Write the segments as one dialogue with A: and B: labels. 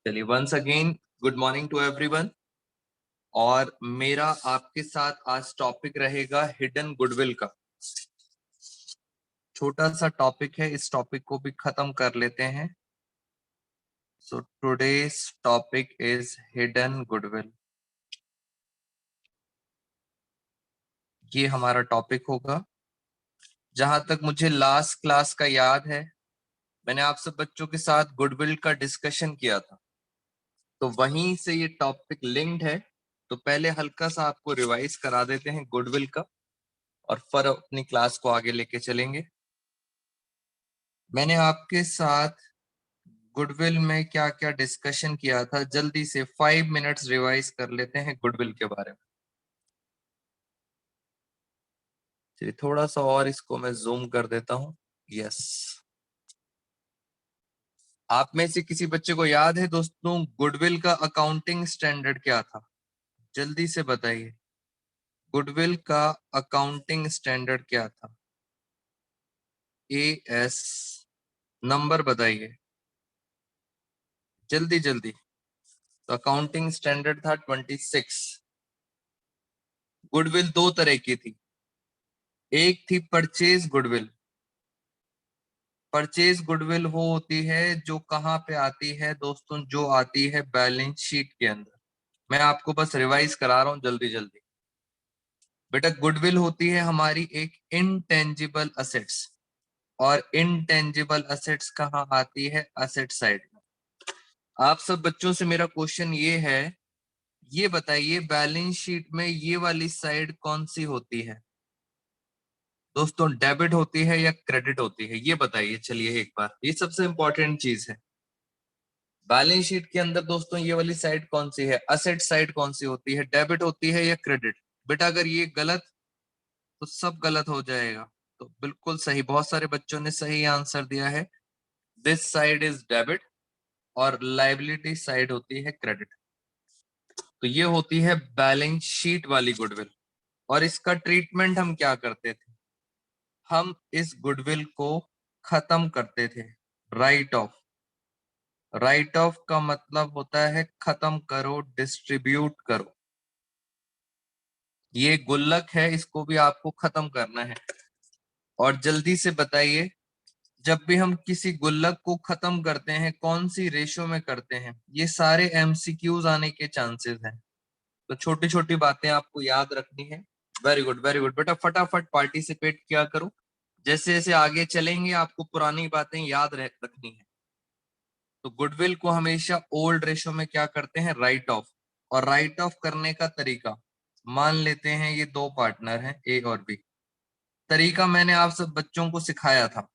A: चलिए once again good morning to everyone. और मेरा आपके साथ आज टॉपिक रहेगा हिडन गुडविल का। छोटा सा टॉपिक है, इस टॉपिक को भी खत्म कर लेते हैं। So today's topic is hidden goodwill. ये हमारा टॉपिक होगा। जहां तक मुझे लास्ट क्लास का याद है, मैंने आप सब बच्चों के साथ गुडविल का डिस्कशन किया था, तो वहीं से ये टॉपिक लिंक्ड है। तो पहले हल्का सा आपको रिवाइज करा देते हैं गुडविल का, और फिर अपनी क्लास को आगे लेके चलेंगे। मैंने आपके साथ गुडविल में क्या क्या डिस्कशन किया था, जल्दी से 5 मिनट्स रिवाइज कर लेते हैं गुडविल के बारे में। चलिए थोड़ा सा और इसको मैं जूम कर देता हूं। यस, आप में से किसी बच्चे को याद है दोस्तों गुडविल का अकाउंटिंग स्टैंडर्ड क्या था? जल्दी से बताइए, गुडविल का अकाउंटिंग स्टैंडर्ड क्या था? एएस नंबर बताइए जल्दी जल्दी। तो अकाउंटिंग स्टैंडर्ड था 26। गुडविल दो तरह की थी, एक थी परचेज गुडविल। परचेज गुडविल वो होती है जो कहाँ पे आती है दोस्तों, जो आती है बैलेंस शीट के अंदर। मैं आपको बस रिवाइज करा रहा हूं जल्दी जल्दी। बेटा गुडविल होती है हमारी एक इनटेंजिबल असेट्स, और इनटेंजिबल असेट्स कहाँ आती है? असेट साइड में। आप सब बच्चों से मेरा क्वेश्चन ये है, ये बताइए बैलेंस शीट में ये वाली साइड कौन सी होती है दोस्तों? डेबिट होती है या क्रेडिट होती है, ये बताइए। चलिए एक बार, ये सबसे इंपॉर्टेंट चीज है। बैलेंस शीट के अंदर दोस्तों ये वाली साइड कौन सी है? असेट साइड कौन सी होती है? डेबिट होती है या क्रेडिट? बेटा अगर ये गलत तो सब गलत हो जाएगा। तो बिल्कुल सही, बहुत सारे बच्चों ने सही आंसर दिया है। दिस साइड इज डेबिट और लाइबिलिटी साइड होती है क्रेडिट। तो ये होती है बैलेंस शीट वाली गुडविल। और इसका ट्रीटमेंट हम क्या करते थे? हम इस गुडविल को खत्म करते थे, राइट ऑफ। राइट ऑफ का मतलब होता है खत्म करो, डिस्ट्रीब्यूट करो। ये गुल्लक है, इसको भी आपको खत्म करना है। और जल्दी से बताइए, जब भी हम किसी गुल्लक को खत्म करते हैं कौन सी रेशो में करते हैं? ये सारे एमसीक्यूज आने के चांसेस हैं, तो छोटी छोटी बातें आपको याद रखनी है। वेरी गुड वेरी गुड बेटा, फटाफट पार्टिसिपेट किया करो। जैसे जैसे आगे चलेंगे आपको पुरानी बातें याद रखनी है। तो गुडविल को हमेशा ओल्ड रेशो में क्या करते हैं? Right of. और राइट ऑफ करने का तरीका, मान लेते हैं ये दो पार्टनर हैं ए और बी। तरीका मैंने आप सब बच्चों को सिखाया था।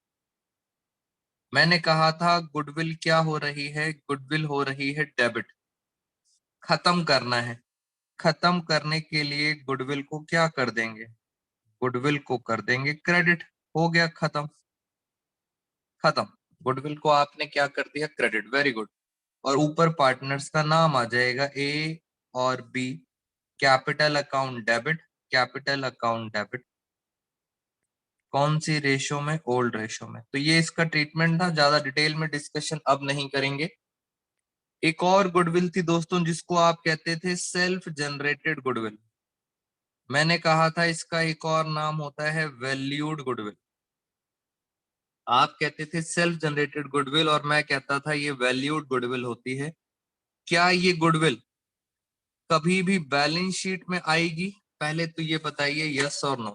A: मैंने कहा था गुडविल क्या हो रही है? गुडविल हो रही है डेबिट। खत्म करना है, खत्म करने के लिए गुडविल को क्या कर देंगे? गुडविल को कर देंगे क्रेडिट। हो गया खत्म। खत्म। गुडविल को आपने क्या कर दिया? क्रेडिट। Very good. और ऊपर पार्टनर्स का नाम आ जाएगा ए और B. Capital account debit, capital account debit. कौन सी रेशो में? ओल्ड रेशो में। तो ये इसका ट्रीटमेंट था, ज्यादा डिटेल में डिस्कशन अब नहीं करेंगे। एक और गुडविल थी दोस्तों जिसको आप कहते थे सेल्फ जनरेटेड गुडविल। मैंने कहा था इसका एक और नाम होता है वैल्यूड गुडविल। आप कहते थे सेल्फ जनरेटेड गुडविल और मैं कहता था ये वैल्यूड गुडविल होती है। क्या ये गुडविल कभी भी बैलेंस शीट में आएगी? पहले तो ये बताइए यस और नो।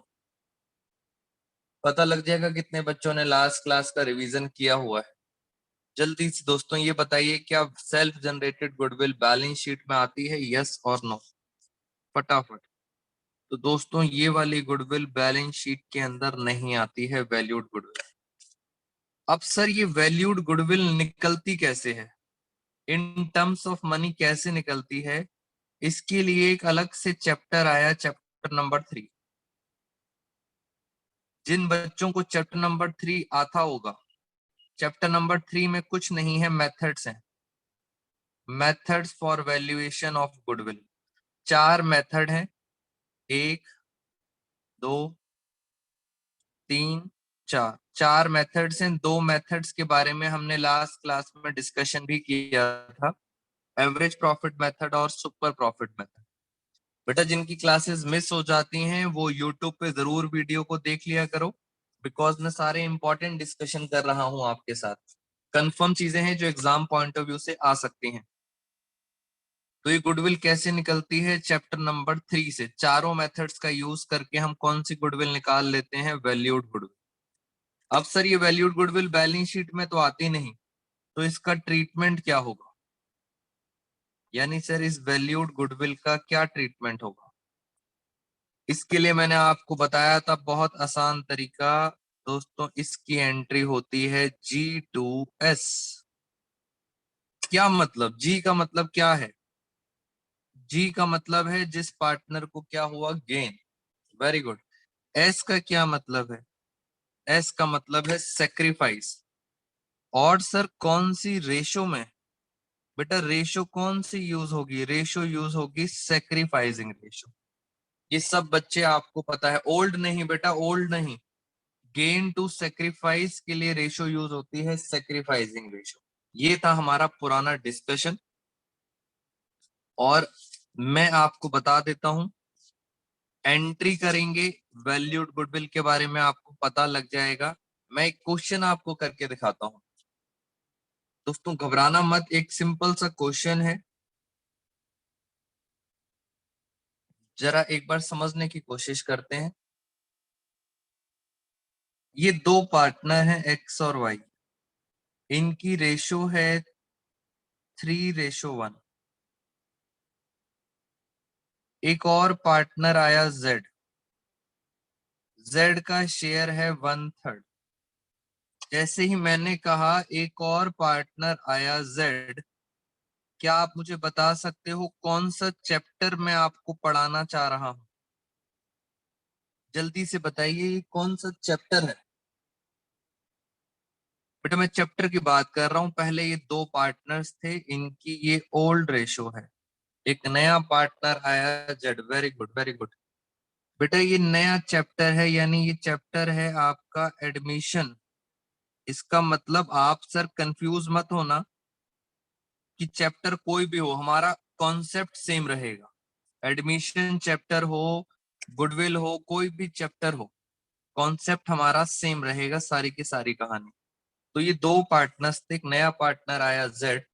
A: पता लग जाएगा कितने बच्चों ने लास्ट क्लास का रिवीजन किया हुआ है। जल्दी से दोस्तों ये बताइए, क्या self generated goodwill balance sheet में आती है? यस और नो, फटाफट। तो दोस्तों ये वाली गुडविल बैलेंस शीट के अंदर नहीं आती है, वैल्यूड गुडविल। अब सर ये वैल्यूड गुडविल निकलती कैसे है, इन टर्म्स ऑफ मनी कैसे निकलती है? इसके लिए एक अलग से चैप्टर आया, चैप्टर नंबर 3। जिन बच्चों को चैप्टर नंबर 3 आता होगा, चैप्टर नंबर 3 में कुछ नहीं है, मेथड्स हैं। Methods for valuation of goodwill. 4 method हैं, 1 2 3 4। 4 मेथड्स हैं। 2 मेथड्स के बारे में हमने लास्ट क्लास में डिस्कशन भी किया था। एवरेज प्रॉफिट मेथड और सुपर प्रॉफिट मेथड। बेटा जिनकी क्लासेस मिस हो जाती हैं वो यूट्यूब पे जरूर वीडियो को देख लिया करो, बिकॉज मैं सारे इंपॉर्टेंट डिस्कशन कर रहा हूं आपके साथ। कंफर्म चीजें हैं जो एग्जाम पॉइंट ऑफ व्यू से आ सकती हैं। तो ये गुडविल कैसे निकलती है, चैप्टर नंबर 3 से चारों मेथड्स का यूज करके हम कौन सी गुडविल निकाल लेते हैं, वैल्यूड गुडविल। अब सर ये वैल्यूड गुडविल बैलेंस शीट में तो आती नहीं, तो इसका ट्रीटमेंट क्या होगा, यानी सर इस वैल्यूड गुडविल का क्या ट्रीटमेंट होगा। इसके लिए मैंने आपको बताया था बहुत आसान तरीका दोस्तों, इसकी एंट्री होती है G2S। क्या मतलब, G का मतलब क्या है, G का मतलब है जिस पार्टनर को क्या हुआ, गेन। Very good. S का क्या मतलब है, S का मतलब है सेक्रीफाइस। और सर कौन सी रेशो में, बेटा रेशो कौन सी यूज होगी, रेशो यूज होगी सेक्रीफाइसिंग रेशो। ये सब बच्चे आपको पता है, ओल्ड नहीं बेटा, ओल्ड नहीं। गेन टू सेक्रीफाइस के लिए रेशो यूज होती है सेक्रीफाइसिंग रेशो। ये था हमारा पुराना डिस्कशन। और मैं आपको बता देता हूं, एंट्री करेंगे वैल्यूड गुडविल के बारे में आपको पता लग जाएगा। मैं एक क्वेश्चन आपको करके दिखाता हूं दोस्तों, घबराना मत, एक सिंपल सा क्वेश्चन है, जरा एक बार समझने की कोशिश करते हैं। ये दो पार्टनर हैं एक्स और वाई, इनकी रेशो है 3:1। एक और पार्टनर आया जेड, जेड का शेयर है 1/3। जैसे ही मैंने कहा एक और पार्टनर आया जेड, क्या आप मुझे बता सकते हो कौन सा चैप्टर मैं आपको पढ़ाना चाह रहा हूं, जल्दी से बताइए ये कौन सा चैप्टर है। बेटा मैं चैप्टर की बात कर रहा हूं, पहले ये दो पार्टनर्स थे, इनकी ये ओल्ड रेशो है। एक नया पार्टनर आया Z, very good very good. बेटा ये नया चैप्टर है, यानी ये चैप्टर है आपका एडमिशन। इसका मतलब आप सर कंफ्यूज मत होना कि चैप्टर कोई भी हो, हमारा कॉन्सेप्ट सेम रहेगा। एडमिशन चैप्टर हो, गुडविल हो, कोई भी चैप्टर हो, कॉन्सेप्ट हमारा सेम रहेगा, सारी की सारी कहानी। तो ये दो पार्टनर्स थे, एक नया पार्टनर आया जेड,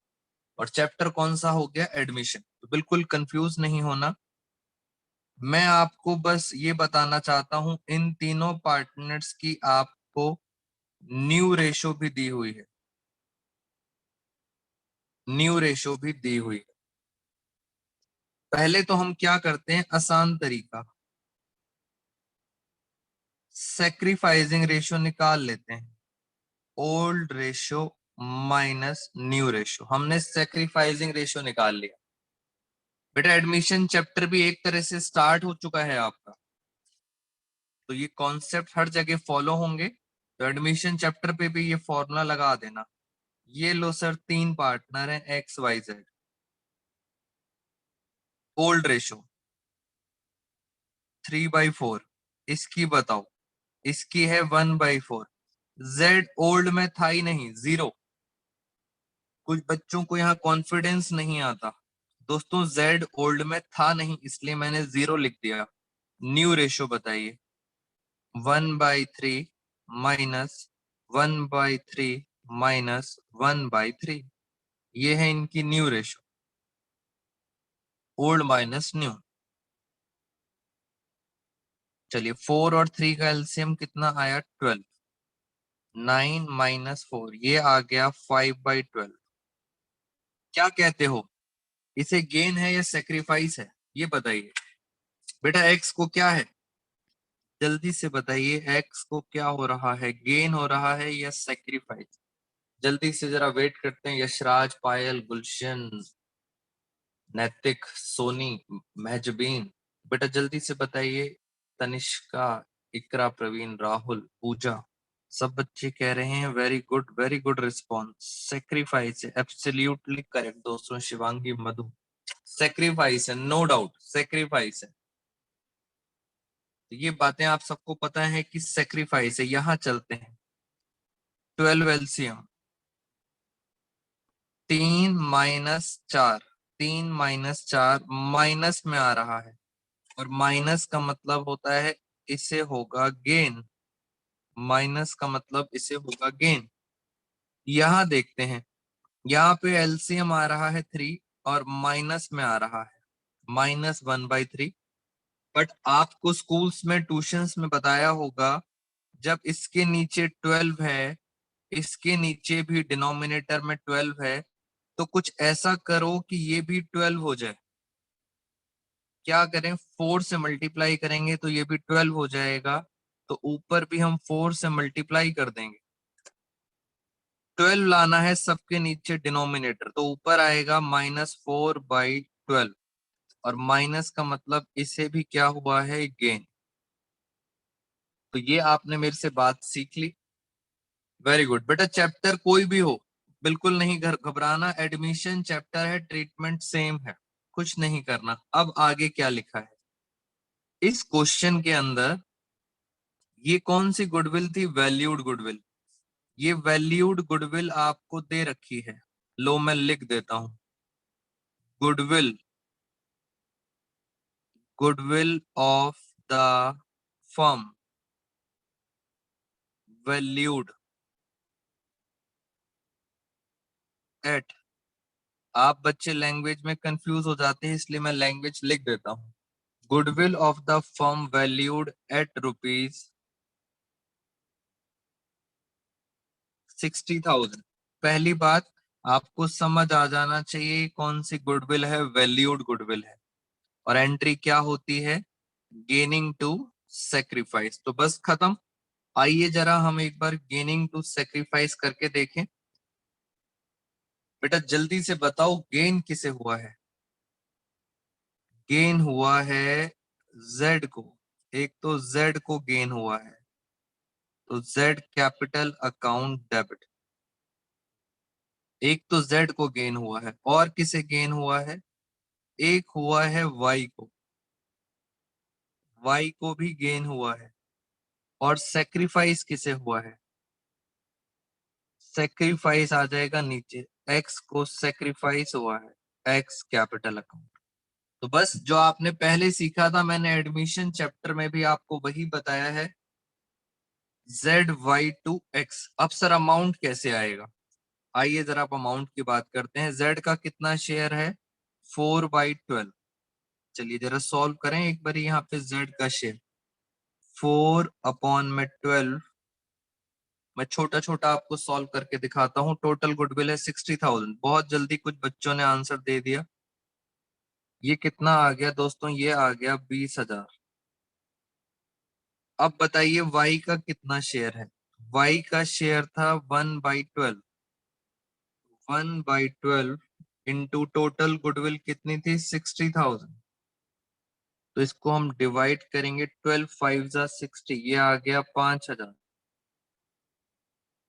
A: और चैप्टर कौन सा हो गया, एडमिशन। तो बिल्कुल कंफ्यूज नहीं होना। मैं आपको बस ये बताना चाहता हूं, इन तीनों पार्टनर्स की आपको न्यू रेशो भी दी हुई है, न्यू रेशो भी दी हुई है। पहले तो हम क्या करते हैं, आसान तरीका, सेक्रीफाइसिंग रेशो निकाल लेते हैं। Old ratio minus new ratio, हमने सेक्रीफाइसिंग रेशो निकाल लिया। बेटा एडमिशन चैप्टर भी एक तरह से स्टार्ट हो चुका है आपका, तो ये कॉन्सेप्ट हर जगह फॉलो होंगे। तो एडमिशन चैप्टर पे भी ये फॉर्मूला लगा देना। ये लो सर, तीन पार्टनर हैं X Y Z, old ratio 3/4। इसकी बताओ, इसकी है 1/4। जेड ओल्ड में था ही नहीं, जीरो। कुछ बच्चों को यहाँ कॉन्फिडेंस नहीं आता दोस्तों, जेड ओल्ड में था नहीं इसलिए मैंने जीरो लिख दिया। न्यू रेशो बताइए, 1/3 माइनस 1/3 माइनस 1/3, ये है इनकी new ratio, old minus new. चलिए 4 और 3 का एलसीएम कितना आया, 12। 9 - 4 ये आ गया 5/12। क्या कहते हो, इसे गेन है या सेक्रीफाइस है, ये बताइए। बेटा एक्स को क्या है, जल्दी से बताइए, एक्स को क्या हो रहा है, गेन हो रहा है या सेक्रीफाइस। जल्दी से जरा वेट करते हैं, यशराज, पायल, गुलशन, नैतिक, सोनी, महजबीन, बेटा जल्दी से बताइए। तनिष्का, इकरा, प्रवीण, राहुल, पूजा, सब बच्चे कह रहे हैं वेरी गुड रिस्पॉन्स, सेक्रीफाइस है, एब्सोल्युटली करेक्ट दोस्तों। शिवांगी, मधु, सेक्रीफाइस है, नो डाउट सेक्रीफाइस है। तो ये बातें आप सबको पता है कि सेक्रीफाइस है। यहां चलते हैं, 12 एलसीएम, 3 - 4 3 माइनस 4 माइनस में आ रहा है, और माइनस का मतलब होता है इसे होगा गेन। माइनस का मतलब इसे होगा गेन। यहां देखते हैं, यहाँ पे एलसीएम आ रहा है 3 और माइनस में आ रहा है -1/3। बट आपको स्कूल्स में ट्यूशंस में बताया होगा, जब इसके नीचे 12 है, इसके नीचे भी डिनोमिनेटर में 12 है, तो कुछ ऐसा करो कि ये भी 12 हो जाए। क्या करें, 4 से मल्टीप्लाई करेंगे तो ये भी 12 हो जाएगा, तो ऊपर भी हम 4 से मल्टीप्लाई कर देंगे। 12 लाना है सबके नीचे डिनोमिनेटर, तो ऊपर आएगा -4/12, और माइनस का मतलब इसे भी क्या हुआ है, गेन। तो ये आपने मेरे से बात सीख ली। वेरी गुड बेटा। चैप्टर कोई भी हो, बिल्कुल नहीं घबराना। एडमिशन चैप्टर है, ट्रीटमेंट सेम है, कुछ नहीं करना। अब आगे क्या लिखा है इस क्वेश्चन के अंदर, ये कौन सी गुडविल थी, वैल्यूड गुडविल। ये वैल्यूड गुडविल आपको दे रखी है, लो मैं लिख देता हूं। Goodwill, goodwill of the firm valued at. आप बच्चे लैंग्वेज में कंफ्यूज हो जाते हैं, इसलिए मैं लैंग्वेज लिख देता हूं। Goodwill of the firm valued at ₹60,000। पहली बात, आपको समझ आ जाना चाहिए कौन सी गुडविल है, वैल्यूड गुडविल है, और एंट्री क्या होती है, गेनिंग टू सेक्रीफाइस। तो बस खत्म। आइए जरा हम एक बार गेनिंग टू सेक्रीफाइस करके देखें। बेटा जल्दी से बताओ, गेन किसे हुआ है। गेन हुआ है जेड को। एक तो जेड को गेन हुआ है, तो जेड कैपिटल अकाउंट डेबिट। एक तो जेड को गेन हुआ है, और किसे गेन हुआ है, एक हुआ है वाई को। वाई को भी गेन हुआ है। और सेक्रीफाइस किसे हुआ है, सेक्रीफाइस आ जाएगा नीचे, एक्स को सेक्रीफाइस हुआ है, एक्स कैपिटल अकाउंट। तो बस जो आपने पहले सीखा था, मैंने एडमिशन चैप्टर में भी आपको वही बताया है, ZY to X। अब सर अमाउंट कैसे आएगा, आइए जरा आप अमाउंट की बात करते हैं। Z का कितना शेयर है, 4/12। चलिए जरा सॉल्व करें एक बार। यहाँ पे Z का शेयर 4/12। मैं छोटा छोटा आपको सॉल्व करके दिखाता हूँ। टोटल गुडविल है 60,000। बहुत जल्दी कुछ बच्चों ने आंसर दे दिया। ये कितना आ गया दोस्तों, ये आ गया 20,000। अब बताइए Y का कितना शेयर है। Y का शेयर था 1/12। 1/12 इंटू टोटल गुडविल कितनी थी, 60,000। तो इसको हम डिवाइड करेंगे, 12 5 जा 60, ये आ गया 5,000।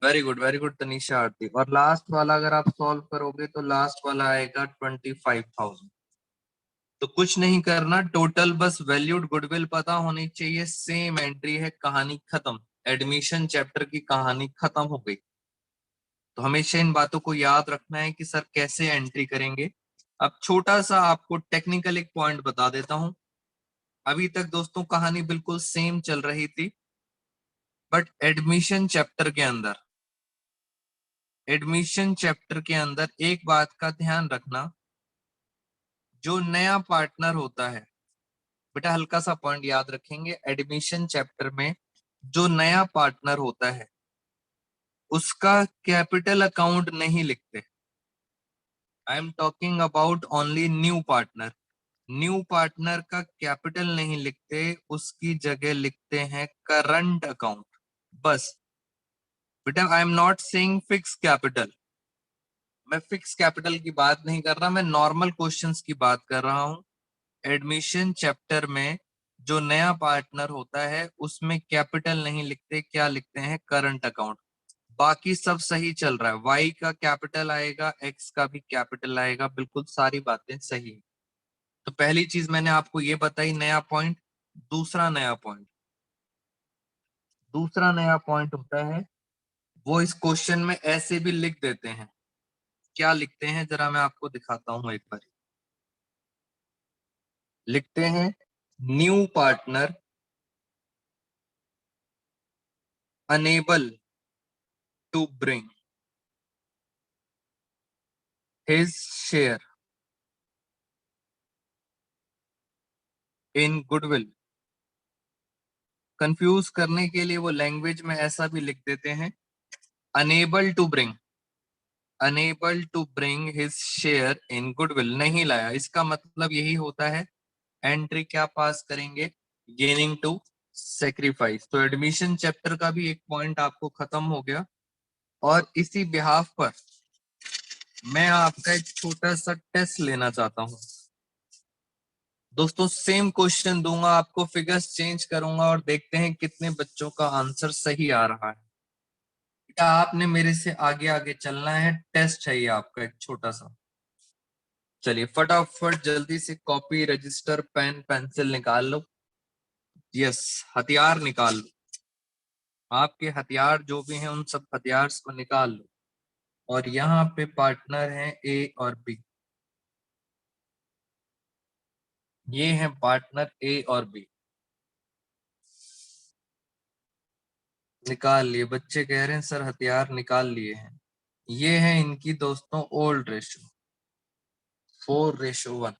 A: वेरी गुड तनीषा आरती। और लास्ट वाला अगर आप सॉल्व करोगे तो लास्ट वाला आएगा 25,000। तो कुछ नहीं करना, टोटल बस वैल्यूड गुडविल पता होनी चाहिए, सेम एंट्री है, कहानी खत्म। एडमिशन चैप्टर की कहानी खत्म हो गई। तो हमेशा इन बातों को याद रखना है कि सर कैसे एंट्री करेंगे। अब छोटा सा आपको टेक्निकल एक पॉइंट बता देता हूं। अभी तक दोस्तों कहानी बिल्कुल सेम चल रही थी, बट एडमिशन चैप्टर के अंदर एक बात का ध्यान रखना, जो नया पार्टनर होता है, बेटा हल्का सा पॉइंट याद रखेंगे, एडमिशन चैप्टर में जो नया पार्टनर होता है उसका कैपिटल अकाउंट नहीं लिखते। I am talking about only new partner. New partner का कैपिटल नहीं लिखते, उसकी जगह लिखते हैं करंट अकाउंट, बस। बेटा I am not saying fix capital. मैं फिक्स कैपिटल की बात नहीं कर रहा, मैं नॉर्मल क्वेश्चंस की बात कर रहा हूं। एडमिशन चैप्टर में जो नया पार्टनर होता है उसमें कैपिटल नहीं लिखते, क्या लिखते हैं, करंट अकाउंट। बाकी सब सही चल रहा है, वाई का कैपिटल आएगा, एक्स का भी कैपिटल आएगा, बिल्कुल सारी बातें सही है। तो पहली चीज मैंने आपको ये बताई, नया पॉइंट। दूसरा नया पॉइंट होता है, वो इस क्वेश्चन में ऐसे भी लिख देते हैं। क्या लिखते हैं जरा मैं आपको दिखाता हूं एक बार। लिखते हैं new partner unable to bring his share in goodwill. Confuse करने के लिए वो लैंग्वेज में ऐसा भी लिख देते हैं unable to bring, unable to bring his share in goodwill, नहीं लाया, इसका मतलब यही होता है एंट्री क्या पास करेंगे, गेनिंग टू सेक्रीफाइस। तो एडमिशन चैप्टर का भी एक पॉइंट आपको खत्म हो गया। और इसी बिहाफ पर मैं आपका एक छोटा सा टेस्ट लेना चाहता हूं दोस्तों। सेम क्वेश्चन दूंगा आपको, फिगर्स चेंज करूंगा और देखते हैं कितने बच्चों का आंसर सही आ रहा है। क्या आपने मेरे से आगे आगे चलना है, टेस्ट चाहिए आपका एक छोटा सा। चलिए फटाफट जल्दी से कॉपी रजिस्टर पेन पेंसिल निकाल लो। यस, हथियार निकाल लो, आपके हथियार जो भी हैं उन सब हथियार को निकाल लो। और यहाँ पे पार्टनर हैं ए और बी, ये हैं पार्टनर ए और बी। निकाल लिए, बच्चे कह रहे हैं सर हथियार निकाल लिए हैं। ये है इनकी दोस्तों ओल्ड रेशो 4:1।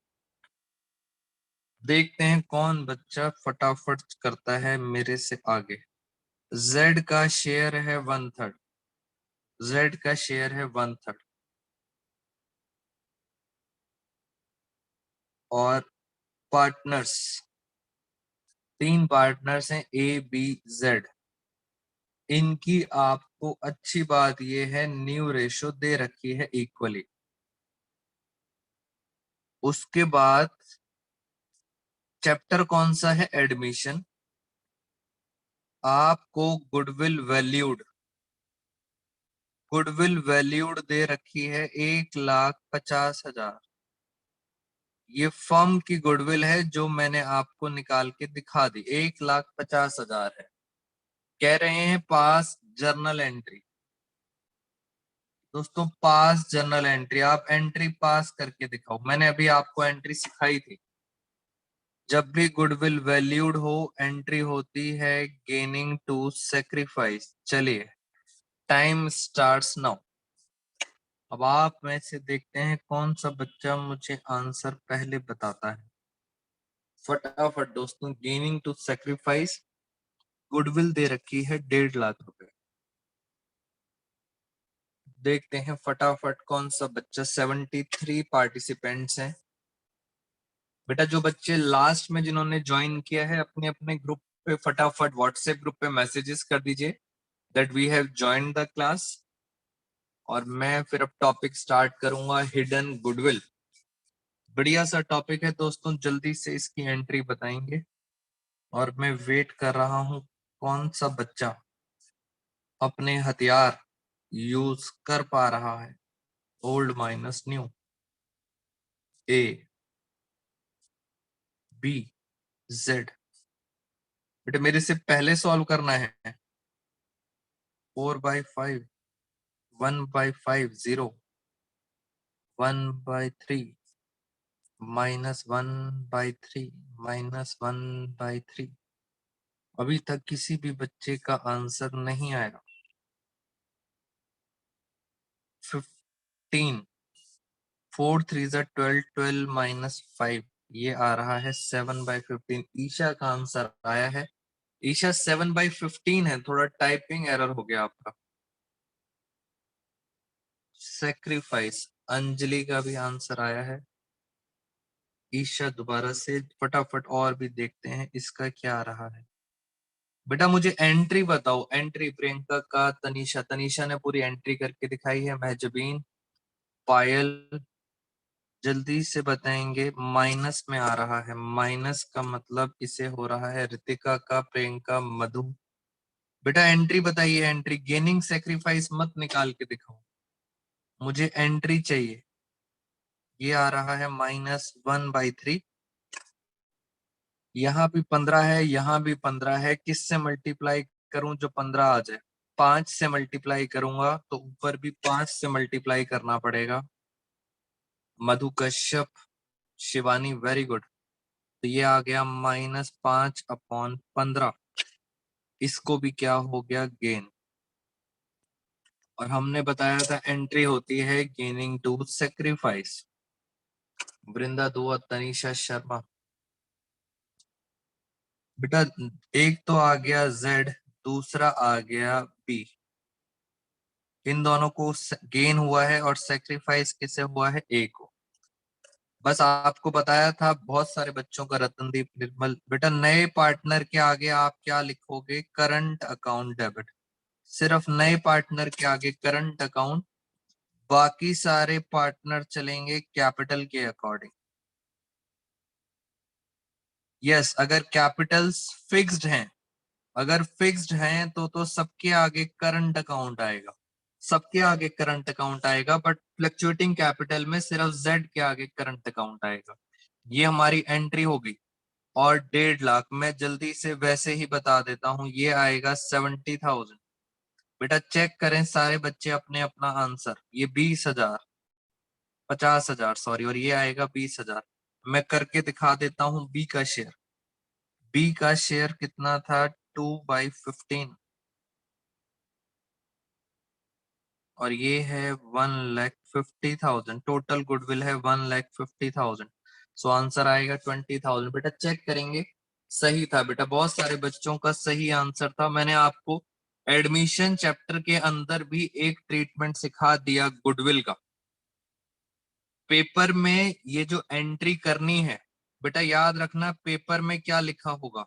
A: देखते हैं कौन बच्चा फटाफट करता है मेरे से आगे। Z का शेयर है 1/3, Z का शेयर है 1/3 और पार्टनर्स, 3 पार्टनर्स हैं ए बी जेड। इनकी आपको अच्छी बात यह है न्यू रेशो दे रखी है इक्वली। उसके बाद चैप्टर कौन सा है, एडमिशन। आपको गुडविल वैल्यूड दे रखी है 1,50,000। ये फर्म की गुडविल है जो मैंने आपको निकाल के दिखा दी, 1,50,000 है। कह रहे हैं पास जर्नल एंट्री। दोस्तों पास जर्नल एंट्री, आप एंट्री पास करके दिखाओ। मैंने अभी आपको एंट्री सिखाई थी। जब भी गुडविल वैल्यूड हो एंट्री होती है गेनिंग टू सेक्रीफाइस। चलिए टाइम स्टार्ट्स नाउ। अब आप में से देखते हैं कौन सा बच्चा मुझे आंसर पहले बताता है। फटाफट दोस्तों, गेनिंग टू सेक्रीफाइस गुडविल दे रखी है 1.5 लाख रुपए। देखते हैं फटाफट कौन सा बच्चा, 73 पार्टिसिपेंट्स हैं। बेटा जो बच्चे लास्ट में जिन्होंने ज्वाइन किया है अपने अपने ग्रुप पे फटाफट व्हाट्सएप ग्रुप पे मैसेजेस कर दीजिए that we have joined the class. और मैं फिर अब टॉपिक स्टार्ट करूंगा, हिडन गुडविल। बढ़िया सा टॉपिक है दोस्तों, जल्दी से इसकी एंट्री बताएंगे। और मैं वेट कर रहा हूं कौन सा बच्चा अपने हथियार यूज कर पा रहा है। Old minus new, A B Z. बेटा मेरे से पहले सॉल्व करना है। 4/5, 1/5 0, 1/3 -1/3 -1/3। अभी तक किसी भी बच्चे का आंसर नहीं आया। 15, 4 3 12, 12 -5, ये आ रहा है 7/15। ईशा का आंसर आया है। ईशा 7/15 है, थोड़ा टाइपिंग एरर हो गया आपका। सेक्रीफाइस, अंजलि का भी आंसर आया है। ईशा दोबारा से फटाफट और भी देखते हैं इसका क्या आ रहा है। बेटा मुझे एंट्री बताओ, एंट्री प्रियंका का, तनीषा, तनीषा ने पूरी एंट्री करके दिखाई है। महजबीन, पायल, जल्दी से बताएंगे। माइनस में आ रहा है, माइनस का मतलब इसे हो रहा है रितिका का, प्रियंका, मधु। बेटा एंट्री बताइए, एंट्री। गेनिंग सेक्रीफाइस मत निकाल के दिखाओ, मुझे एंट्री चाहिए। ये आ रहा है -1/3। यहाँ भी 15 है, यहाँ भी 15 है। किससे मल्टीप्लाई करूं जो 15 आ जाए? 5 से मल्टीप्लाई करूंगा तो ऊपर भी 5 से मल्टीप्लाई करना पड़ेगा। मधु कश्यप, शिवानी, वेरी गुड। तो ये आ गया -5/15। इसको भी क्या हो गया, गेन। और हमने बताया था एंट्री होती है गेनिंग टू सेक्रीफाइस। वृंदा दुआ, तनीषा शर्मा। बेटा एक तो आ गया Z, दूसरा आ गया B। इन दोनों को गेन हुआ है और सेक्रीफाइस किसे हुआ है, A को। बस आपको बताया था, बहुत सारे बच्चों का, रतनदीप, निर्मल। बेटा नए पार्टनर के आगे आप क्या लिखोगे, करंट अकाउंट डेबिट। सिर्फ नए पार्टनर के आगे करंट अकाउंट, बाकी सारे पार्टनर चलेंगे कैपिटल के अकॉर्डिंग। यस, अगर कैपिटल्स फिक्स्ड हैं, अगर फिक्स्ड हैं तो सबके आगे करंट अकाउंट आएगा, सबके आगे करंट अकाउंट आएगा। बट फ्लक्चुएटिंग कैपिटल में सिर्फ Z के आगे करंट अकाउंट आएगा। ये हमारी एंट्री होगी। और 1.5 लाख मैं जल्दी से वैसे ही बता देता हूं, ये आएगा 70,000। बेटा चेक करें सारे बच्चे अपने अपना आंसर। ये 20,000, 50,000 सॉरी, और ये आएगा 20,000। मैं करके दिखा देता हूं। बी का शेयर, बी का शेयर कितना था, 2/15। और ये है 1,50,000। टोटल गुडविल है 1,50,000। सो आंसर आएगा 20,000। बेटा चेक करेंगे, सही था बेटा, बहुत सारे बच्चों का सही आंसर था। मैंने आपको एडमिशन चैप्टर के अंदर भी एक ट्रीटमेंट सिखा दिया गुडविल का। पेपर में ये जो एंट्री करनी है, बेटा याद रखना पेपर में क्या लिखा होगा।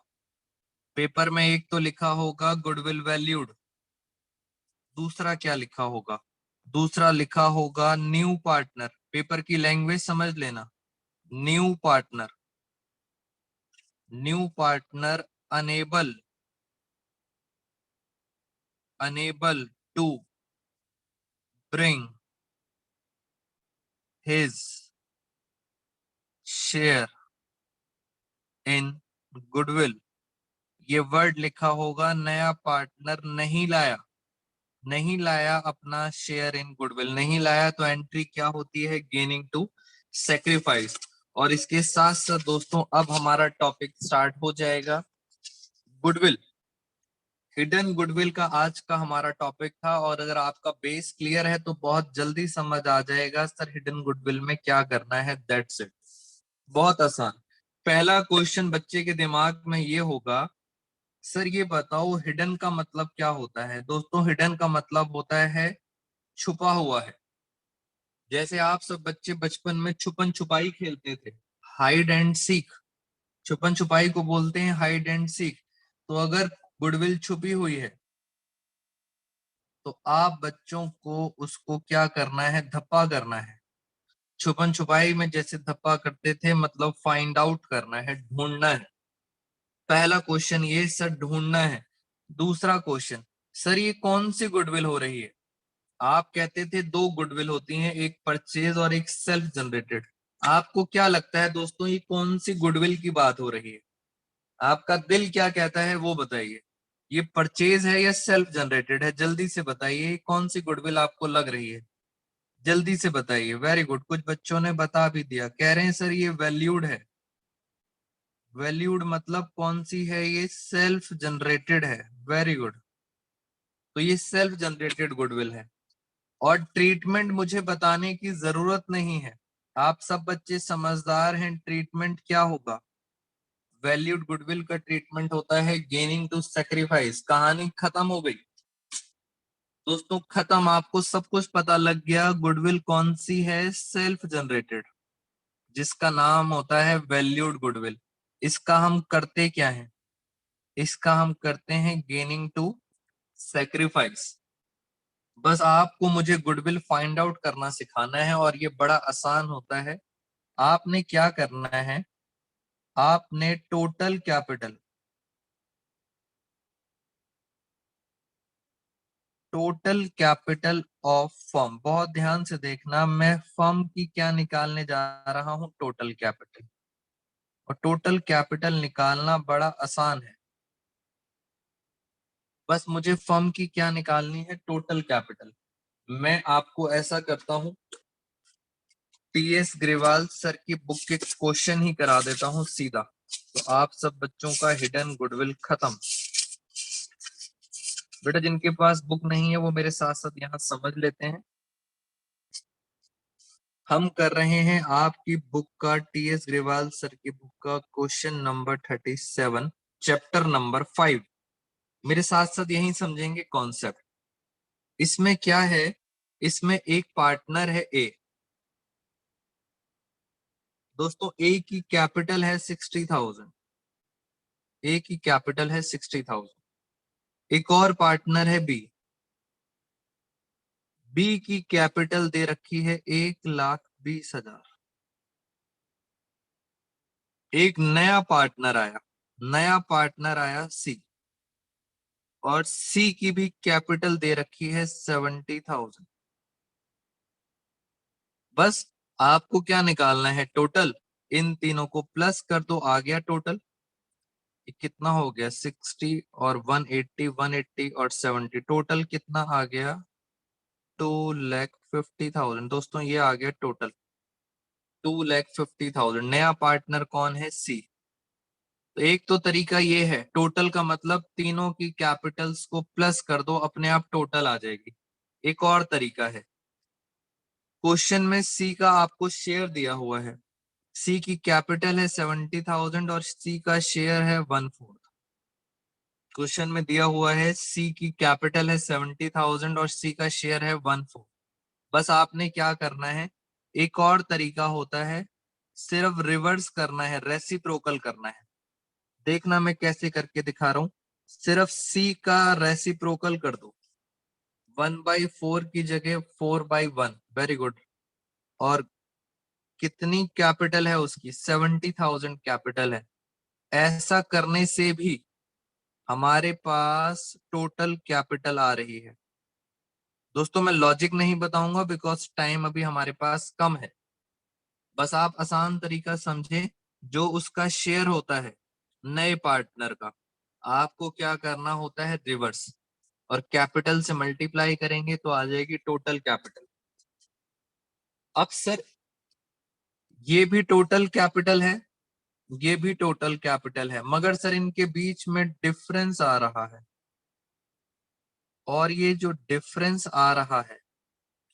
A: पेपर में एक तो लिखा होगा गुडविल वैल्यूड, दूसरा क्या लिखा होगा, दूसरा लिखा होगा न्यू पार्टनर। पेपर की लैंग्वेज समझ लेना। New partner, new partner unable, unable to bring his share in goodwill. ये वर्ड लिखा होगा, नया पार्टनर नहीं लाया, नहीं लाया अपना शेयर इन गुडविल, नहीं लाया, तो एंट्री क्या होती है, गेनिंग टू सेक्रीफाइस। और इसके साथ साथ दोस्तों अब हमारा टॉपिक स्टार्ट हो जाएगा गुडविल। हिडन गुडविल का आज का हमारा टॉपिक था। और अगर आपका बेस क्लियर है तो बहुत जल्दी समझ आ जाएगा सर हिडन गुडविल में क्या करना है। दैट्स इट, बहुत आसान। पहला क्वेश्चन बच्चे के दिमाग में ये होगा, सर ये बताओ हिडन का मतलब क्या होता है। दोस्तों हिडन का मतलब होता है छुपा हुआ है। जैसे आप सब बच्चे बचपन में छुपन छुपाई खेलते थे, हाइड एंड सीक, छुपन छुपाई को बोलते हैं हाइड एंड सीक। तो अगर गुडविल छुपी हुई है तो आप बच्चों को उसको क्या करना है, धप्पा करना है। छुपन छुपाई में जैसे धप्पा करते थे, मतलब फाइंड आउट करना है, ढूंढना है। पहला क्वेश्चन ये सर ढूंढना है। दूसरा क्वेश्चन, सर ये कौन सी गुडविल हो रही है। आप कहते थे दो गुडविल होती हैं, एक परचेज और एक सेल्फ जनरेटेड। आपको क्या लगता है दोस्तों ये कौन सी गुडविल की बात हो रही है, आपका दिल क्या कहता है वो बताइए। ये परचेज है या सेल्फ जनरेटेड है, जल्दी से बताइए कौन सी गुडविल आपको लग रही है, जल्दी से बताइए। वेरी गुड, कुछ बच्चों ने बता भी दिया, कह रहे हैं सर ये वैल्यूड है। वैल्यूड मतलब कौन सी है, ये सेल्फ जनरेटेड है। वेरी गुड, तो ये सेल्फ जनरेटेड गुडविल है। और ट्रीटमेंट मुझे बताने की जरूरत नहीं है, आप सब बच्चे समझदार हैं। ट्रीटमेंट क्या होगा, वैल्यूड गुडविल का ट्रीटमेंट होता है गेनिंग टू सेक्रीफाइस। कहानी खत्म हो गई दोस्तों, खत्म। आपको सब कुछ पता लग गया। गुडविल कौन सी है, सेल्फ जनरेटेड, जिसका नाम होता है वैल्यूड गुडविल। इसका हम करते क्या है, इसका हम करते हैं गेनिंग टू सेक्रीफाइस। बस आपको मुझे गुडविल फाइंड आउट करना सिखाना है और ये बड़ा आसान होता है। आपने क्या करना है, आपने total capital, total capital of firm, बहुत ध्यान से देखना, मैं फर्म की क्या निकालने जा रहा हूं, टोटल कैपिटल। और टोटल कैपिटल निकालना बड़ा आसान है। बस मुझे फर्म की क्या निकालनी है, टोटल कैपिटल। मैं आपको ऐसा करता हूं, टीएस ग्रेवाल सर की बुक के क्वेश्चन ही करा देता हूं सीधा। तो आप सब बच्चों का हिडन गुडविल खत्म। बेटा जिनके पास बुक नहीं है वो मेरे साथ साथ यहाँ समझ लेते हैं। हम कर रहे हैं आपकी बुक का, टीएस ग्रेवाल सर की बुक का क्वेश्चन नंबर 37, चैप्टर नंबर 5। मेरे साथ साथ यही समझेंगे कॉन्सेप्ट। इसमें क्या है, इसमें एक पार्टनर है ए। दोस्तों ए की कैपिटल है 60,000, ए की कैपिटल है 60,000। एक और पार्टनर है बी, बी की कैपिटल दे रखी है 1,20,000। एक नया पार्टनर आया सी, और सी की भी कैपिटल दे रखी है 70,000। बस आपको क्या निकालना है, टोटल। इन तीनों को प्लस कर दो, आ गया टोटल। कितना हो गया, 60 और 180, 180 और 70, टोटल कितना आ गया, 2,50,000। दोस्तों ये आ गया टोटल 2,50,000। नया पार्टनर कौन है, सी। तो एक तो तरीका ये है, टोटल का मतलब तीनों की कैपिटल्स को प्लस कर दो, अपने आप टोटल आ जाएगी। एक और तरीका है, क्वेश्चन में सी का आपको शेयर दिया हुआ है, सी की कैपिटल है 70,000 और सी का शेयर है 1/4। क्वेश्चन में दिया हुआ है सी की कैपिटल है 70,000 और सी का शेयर है 1/4। बस आपने क्या करना है, एक और तरीका होता है, सिर्फ रिवर्स करना है, रेसिप्रोकल करना है। देखना मैं कैसे करके दिखा रहा हूं। सिर्फ सी का रेसिप्रोकल कर दो, 1/4 की जगह 4/1। Very good. और कितनी कैपिटल है उसकी, 70,000 कैपिटल है। ऐसा करने से भी हमारे पास टोटल कैपिटल आ रही है। दोस्तों मैं लॉजिक नहीं बताऊंगा बिकॉज टाइम अभी हमारे पास कम है। बस आप आसान तरीका समझे, जो उसका शेयर होता है नए पार्टनर का, आपको क्या करना होता है, रिवर्स, और कैपिटल से मल्टीप्लाई करेंगे तो आ जाएगी टोटल कैपिटल। अब सर ये भी टोटल कैपिटल है, ये भी टोटल कैपिटल है, मगर सर इनके बीच में डिफरेंस आ रहा है। और ये जो डिफरेंस आ रहा है,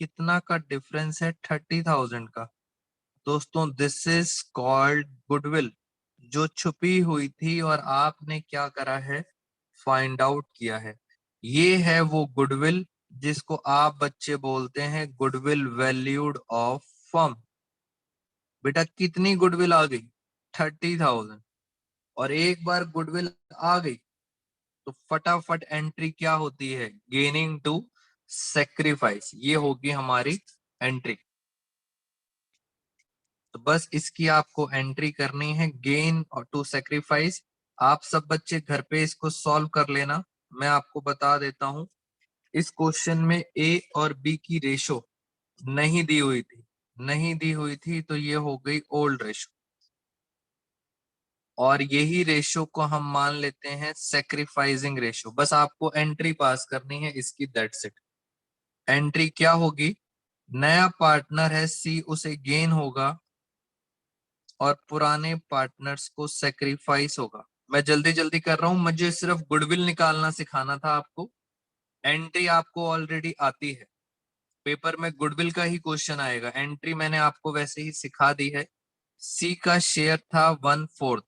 A: कितना का डिफरेंस है, 30,000 का। दोस्तों दिस इज कॉल्ड गुडविल, जो छुपी हुई थी और आपने क्या करा है, फाइंड आउट किया है। ये है वो गुडविल जिसको आप बच्चे बोलते हैं गुडविल वैल्यूड ऑफ फर्म। बेटा कितनी गुडविल आ गई, 30,000। और एक बार गुडविल आ गई तो फटाफट एंट्री क्या होती है, गेनिंग टू सेक्रीफाइस। ये होगी हमारी एंट्री। तो बस इसकी आपको एंट्री करनी है, गेन और टू सेक्रीफाइस। आप सब बच्चे घर पे इसको सॉल्व कर लेना। मैं आपको बता देता हूं, इस क्वेश्चन में ए और बी की रेशो नहीं दी हुई थी, नहीं दी हुई थी, तो ये हो गई ओल्ड रेशो। और यही रेशो को हम मान लेते हैं सेक्रीफाइसिंग रेशो। बस आपको एंट्री पास करनी है इसकी, दैट्स इट। एंट्री क्या होगी, नया पार्टनर है सी, उसे गेन होगा और पुराने पार्टनर्स को सेक्रीफाइस होगा। मैं जल्दी जल्दी कर रहा हूं, मुझे सिर्फ गुडविल निकालना सिखाना था आपको। एंट्री आपको ऑलरेडी आती है, पेपर में गुडविल का ही क्वेश्चन आएगा। एंट्री मैंने आपको वैसे ही सिखा दी है। सी का शेयर था 1/4,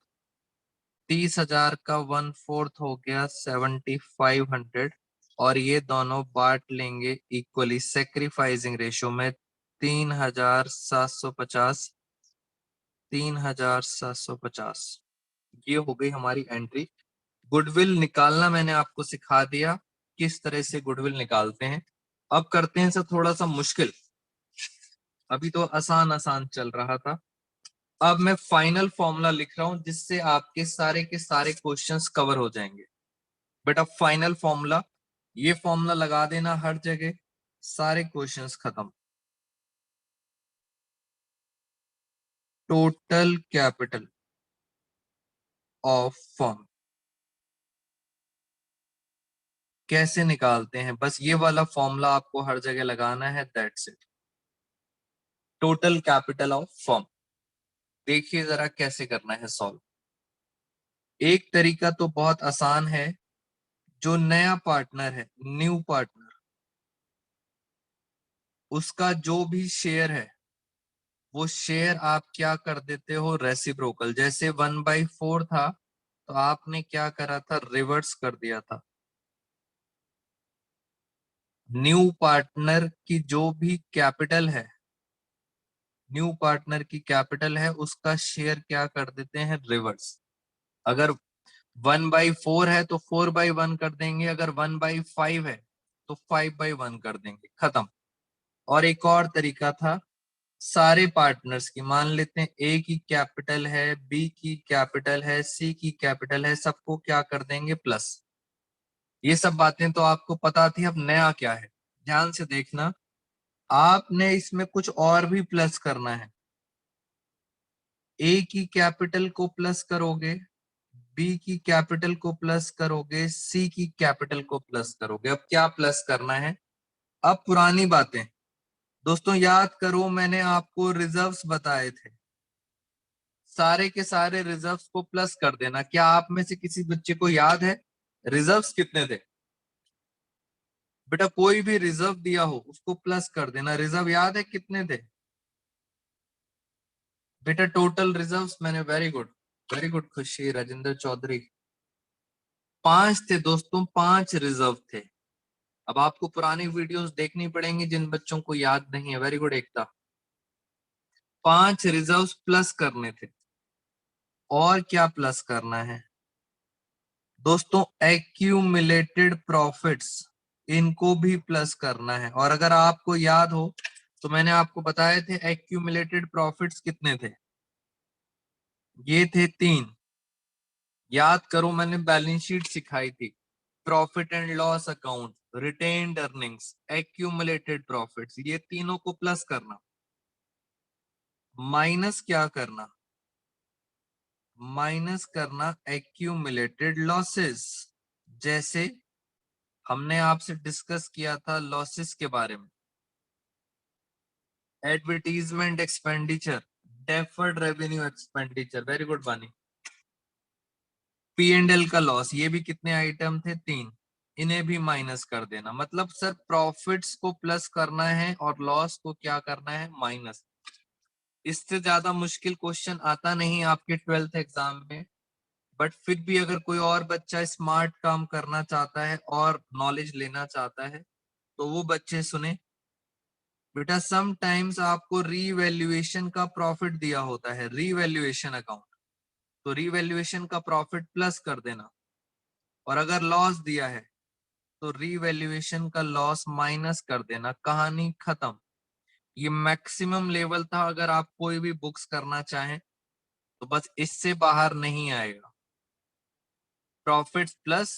A: 30,000 का 1/4 हो गया 7,500, और ये दोनों बांट लेंगे इक्वली सेक्रीफाइसिंग रेशो में, 3,750, 3,750। ये हो गई हमारी एंट्री। गुडविल निकालना मैंने आपको सिखा दिया, किस तरह से गुडविल निकालते हैं। अब करते हैं सर थोड़ा सा मुश्किल, अभी तो आसान आसान चल रहा था। अब मैं फाइनल फॉर्मूला लिख रहा हूं जिससे आपके सारे के सारे क्वेश्चंस कवर हो जाएंगे। बेटा फाइनल फॉर्मूला, ये फॉर्मूला लगा देना हर जगह, सारे क्वेश्चंस खत्म। टोटल कैपिटल ऑफ फर्म कैसे निकालते हैं, बस ये वाला फॉर्मूला आपको हर जगह लगाना है, that's it. Total capital of firm, देखिए जरा कैसे करना है सॉल्व। एक तरीका तो बहुत आसान है, जो नया पार्टनर है, न्यू पार्टनर, उसका जो भी शेयर है वो शेयर आप क्या कर देते हो, रेसिप्रोकल। जैसे 1/4 था तो आपने क्या करा था, रिवर्स कर दिया था। न्यू पार्टनर की जो भी कैपिटल है, न्यू पार्टनर की कैपिटल है, उसका शेयर क्या कर देते हैं, रिवर्स। अगर 1/4 है तो 4/1 कर देंगे, अगर 1/5 है तो 5/1 कर देंगे, खत्म। और एक और तरीका था, सारे पार्टनर्स की, मान लेते हैं ए की कैपिटल है, बी की कैपिटल है, सी की कैपिटल है, सबको क्या कर देंगे, प्लस। ये सब बातें तो आपको पता थी, अब नया क्या है, ध्यान से देखना। आपने इसमें कुछ और भी प्लस करना है। ए की कैपिटल को प्लस करोगे, बी की कैपिटल को प्लस करोगे, सी की कैपिटल को प्लस करोगे। अब क्या प्लस करना है, अब पुरानी बातें दोस्तों याद करो, मैंने आपको रिजर्व्स बताए थे, सारे के सारे रिजर्व्स को प्लस कर देना। क्या आप में से किसी बच्चे को याद है रिजर्व्स कितने थे? बेटा कोई भी रिजर्व दिया हो उसको प्लस कर देना। रिजर्व याद है कितने थे बेटा, टोटल रिजर्व्स? मैंने, वेरी गुड खुशी, राजेंद्र चौधरी, 5 थे दोस्तों, 5 रिजर्व थे। अब आपको पुरानी वीडियोस देखनी पड़ेंगी जिन बच्चों को याद नहीं है। वेरी गुड एकता, 5 रिजर्व्स प्लस करने थे। और क्या प्लस करना है दोस्तों, एक्यूमुलेटेड प्रॉफिट्स, इनको भी प्लस करना है। और अगर आपको याद हो तो मैंने आपको बताए थे एक्यूमुलेटेड प्रॉफिट्स कितने थे, ये थे 3। याद करो, मैंने बैलेंस शीट सिखाई थी, profit and loss account, retained earnings, accumulated profits, ये तीनों को प्लस करना। माइनस क्या करना, माइनस करना एक्यूमुलेटेड लॉसेस। जैसे हमने आपसे डिस्कस किया था लॉसेस के बारे में, advertisement expenditure, deferred revenue expenditure, very good बानी, P&L का लॉस, ये भी कितने आइटम थे, 3। इन्हें भी माइनस कर देना। मतलब सर प्रॉफिट्स को प्लस करना है और लॉस को क्या करना है, माइनस। इससे ज्यादा मुश्किल क्वेश्चन आता नहीं आपके 12th एग्जाम में। बट फिर भी अगर कोई और बच्चा स्मार्ट काम करना चाहता है और नॉलेज लेना चाहता है तो वो बच्चे सुने। बेटा समटाइम्स आपको रीवैल्यूएशन का प्रॉफिट दिया होता है, रीवैल्यूएशन अकाउंट, तो रीवैल्यूएशन का प्रॉफिट प्लस कर देना। और अगर लॉस दिया है तो रीवैल्यूएशन का लॉस माइनस कर देना, कहानी खत्म। ये मैक्सिमम लेवल था, अगर आप कोई भी बुक्स करना चाहें तो बस इससे बाहर नहीं आएगा। प्रॉफिट्स प्लस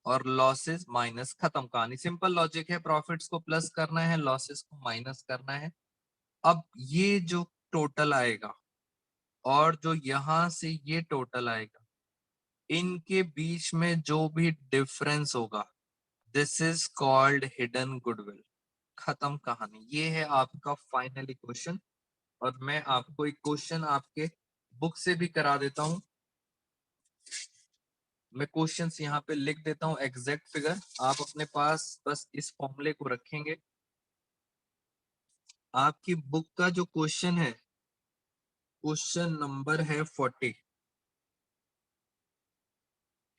A: और लॉसेस माइनस, खत्म कहानी। सिंपल लॉजिक है, प्रॉफिट्स को प्लस करना है, लॉसेस को माइनस करना है। अब ये जो टोटल आएगा और जो यहां से ये टोटल आएगा, इनके बीच में जो भी डिफरेंस होगा, this is called hidden goodwill. खत्म कहानी। ये है आपका फाइनल इक्वेशन। और मैं आपको एक क्वेश्चन आपके बुक से भी करा देता हूं। मैं क्वेश्चंस यहाँ पे लिख देता हूँ, एग्जैक्ट फिगर आप अपने पास बस इस फॉर्मूले को रखेंगे। आपकी बुक का जो क्वेश्चन है, क्वेश्चन नंबर है 40।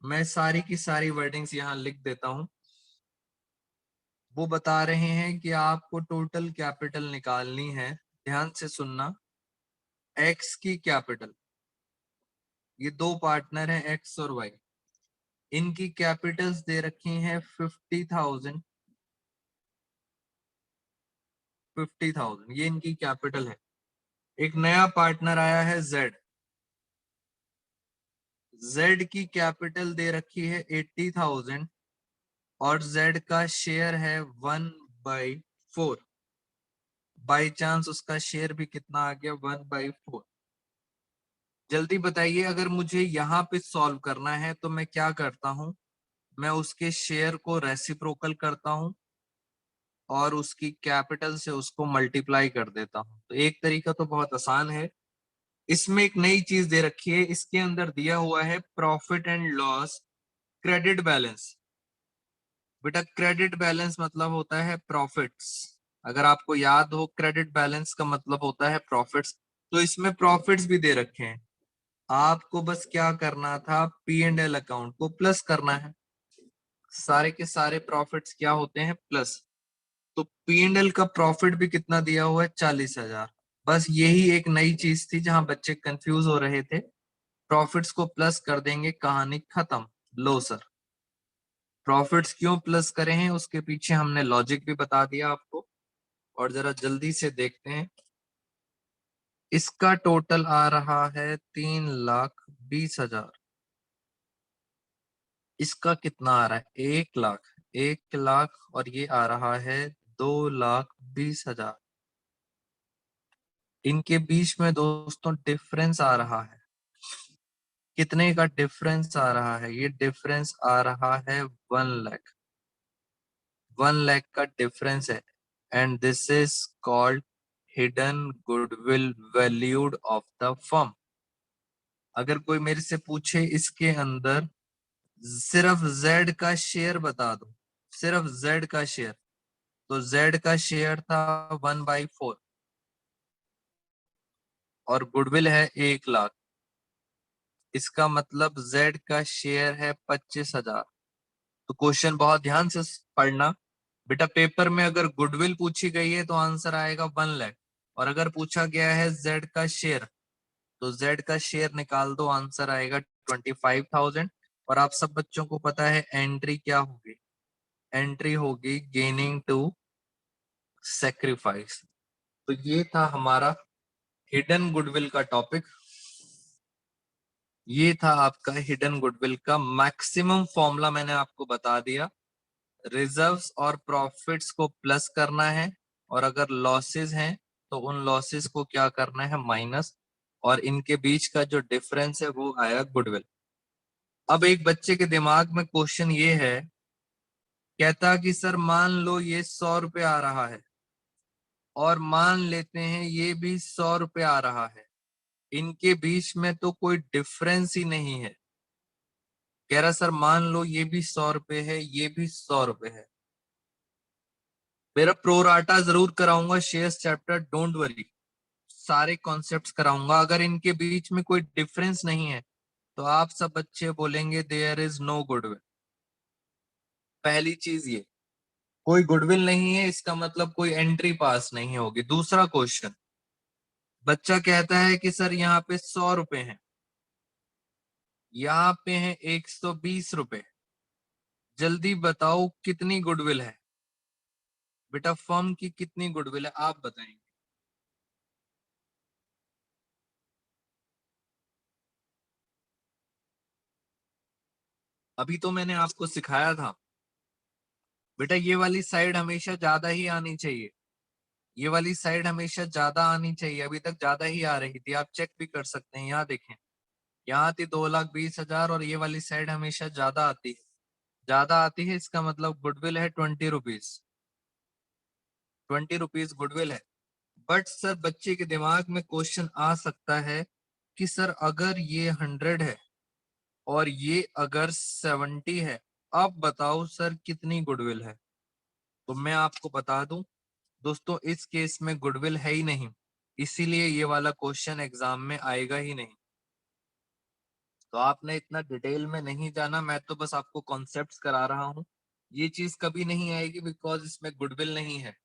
A: मैं सारी की सारी वर्डिंग्स यहाँ लिख देता हूँ। वो बता रहे हैं कि आपको टोटल कैपिटल निकालनी है, ध्यान से सुनना। एक्स की कैपिटल, ये दो पार्टनर हैं एक्स और वाई, इनकी कैपिटल्स दे रखी हैं 50,000, 50,000 ये इनकी कैपिटल है। एक नया पार्टनर आया है जेड, जेड की कैपिटल दे रखी है 80,000 और जेड का शेयर है 1/4। बाई चांस उसका शेयर भी कितना आ गया, 1/4। जल्दी बताइए, अगर मुझे यहाँ पे सॉल्व करना है तो मैं क्या करता हूँ, मैं उसके शेयर को रेसिप्रोकल करता हूँ और उसकी कैपिटल से उसको मल्टीप्लाई कर देता हूँ। तो एक तरीका तो बहुत आसान है, इसमें एक नई चीज दे रखी है, इसके अंदर दिया हुआ है profit and loss credit balance. बेटा क्रेडिट बैलेंस मतलब होता है प्रॉफिट्स। अगर आपको याद हो क्रेडिट बैलेंस का मतलब होता है प्रॉफिट्स, तो इसमें प्रॉफिट्स भी दे रखे हैं। आपको बस क्या करना था, पी एंड एल अकाउंट को प्लस करना है। सारे के सारे प्रॉफिट्स क्या होते हैं, प्लस। तो पी एंड एल का प्रॉफिट भी कितना दिया हुआ है, 40,000। बस यही एक नई चीज थी जहां बच्चे कंफ्यूज हो रहे थे। प्रॉफिट्स को प्लस कर देंगे, कहानी खत्म। लो सर, प्रॉफिट्स क्यों प्लस करे हैं उसके पीछे हमने लॉजिक भी बता दिया आपको। और जरा जल्दी से देखते हैं, इसका टोटल आ रहा है 3,20,000। इसका कितना आ रहा है, 1,00,000। 1,00,000 और ये आ रहा है 2,20,000। इनके बीच में दोस्तों डिफरेंस आ रहा है। कितने का डिफरेंस आ रहा है, ये डिफरेंस आ रहा है 1,00,000। 1,00,000 का डिफरेंस है। And this is called hidden goodwill valued of the firm. अगर कोई मेरे से पूछे इसके अंदर सिर्फ जेड का शेयर बता दो, सिर्फ जेड का शेयर, तो जेड का शेयर था 1/4 और गुडविल है 1,00,000। इसका मतलब जेड का शेयर है 25,000। तो क्वेश्चन बहुत ध्यान से पढ़ना बेटा। पेपर में अगर गुडविल पूछी गई है तो आंसर आएगा 1,00,000, और अगर पूछा गया है जेड का शेयर, तो जेड का शेयर निकाल दो, आंसर आएगा 25,000। और आप सब बच्चों को पता है एंट्री क्या होगी, एंट्री होगी गेनिंग टू सेक्रीफाइस। तो ये था हमारा हिडन गुडविल का टॉपिक। ये था आपका हिडन गुडविल का मैक्सिमम फॉर्मूला, मैंने आपको बता दिया। रिजर्व्स और प्रॉफिट्स को प्लस करना है, और अगर लॉसेस हैं तो उन लॉसेस को क्या करना है, माइनस। और इनके बीच का जो डिफरेंस है वो आया गुडविल। अब एक बच्चे के दिमाग में क्वेश्चन ये है, कहता कि सर मान लो ये 100 रुपये आ रहा है, और मान लेते हैं ये भी 100 रुपये आ रहा है, इनके बीच में तो कोई डिफरेंस ही नहीं है। कह रहा सर मान लो ये भी 100 रुपये है, ये भी 100 रुपये है। मेरा प्रोराटा जरूर कराऊंगा शेयर्स चैप्टर, डोंट वरी, सारे कॉन्सेप्ट्स कराऊंगा। अगर इनके बीच में कोई डिफरेंस नहीं है तो आप सब बच्चे बोलेंगे देयर इज नो गुडविल। पहली चीज ये, कोई गुडविल नहीं है इसका मतलब कोई एंट्री पास नहीं होगी। दूसरा क्वेश्चन, बच्चा कहता है कि सर यहाँ पे 100 रुपए हैं, यहाँ पे है 120 रुपए, जल्दी बताओ कितनी गुडविल है। बेटा फर्म की कितनी गुडविल है आप बताएंगे। अभी तो मैंने आपको सिखाया था बेटा, ये वाली साइड हमेशा ज्यादा ही आनी चाहिए, ये वाली साइड हमेशा ज्यादा आनी चाहिए। अभी तक ज्यादा ही आ रही थी, आप चेक भी कर सकते हैं। यहाँ देखें, यहाँ थी 2,20,000 और ये वाली साइड हमेशा ज्यादा आती है। ज्यादा आती है इसका मतलब गुडविल है 20 रुपीज। 20 रुपीज गुडविल है। बट सर बच्चे के दिमाग में क्वेश्चन आ सकता है कि सर अगर ये 100 है और ये अगर 70 है, अब बताओ सर कितनी गुडविल है। तो मैं आपको बता दूं दोस्तों, इस केस में गुडविल है ही नहीं, इसीलिए ये वाला क्वेश्चन एग्जाम में आएगा ही नहीं। तो आपने इतना डिटेल में नहीं जाना, मैं तो बस आपको कॉन्सेप्ट्स करा रहा हूँ। ये चीज कभी नहीं आएगी बिकॉज इसमें गुडविल नहीं है।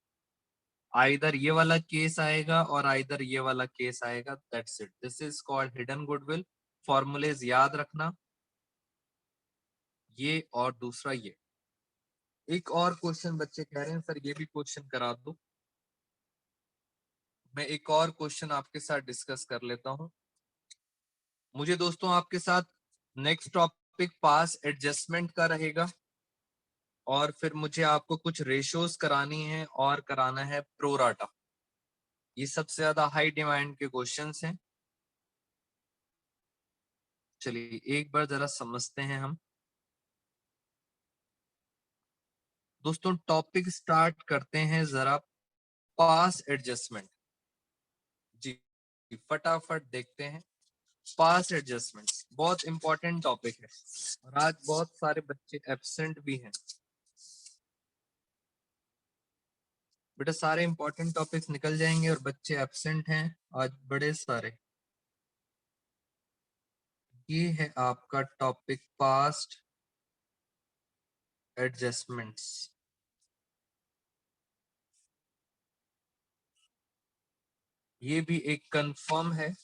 A: आइदर ये वाला केस आएगा और आइदर ये वाला केस आएगा, that's it. This is called hidden goodwill. Formulas याद रखना, ये और दूसरा ये। एक और क्वेश्चन बच्चे कह रहे हैं सर ये भी क्वेश्चन करा दो। मैं एक और क्वेश्चन आपके साथ डिस्कस कर लेता हूँ। मुझे दोस्तों आपके साथ नेक्स्ट टॉपिक पास एडजस्टमेंट का रहेगा, और फिर मुझे आपको कुछ रेशोज करानी है और कराना है प्रोराटा। ये सबसे ज्यादा हाई डिमांड के क्वेश्चंस हैं। चलिए एक बार जरा समझते हैं हम दोस्तों। टॉपिक स्टार्ट करते हैं जरा, पास एडजस्टमेंट। जी फटाफट देखते हैं। पास्ट एडजस्टमेंट्स बहुत इंपॉर्टेंट टॉपिक है और आज बहुत सारे बच्चे एब्सेंट भी हैं। बेटा सारे इंपॉर्टेंट टॉपिक्स निकल जाएंगे और बच्चे एब्सेंट हैं आज बड़े सारे। ये है आपका टॉपिक पास्ट एडजस्टमेंट्स। ये भी एक कंफर्म है,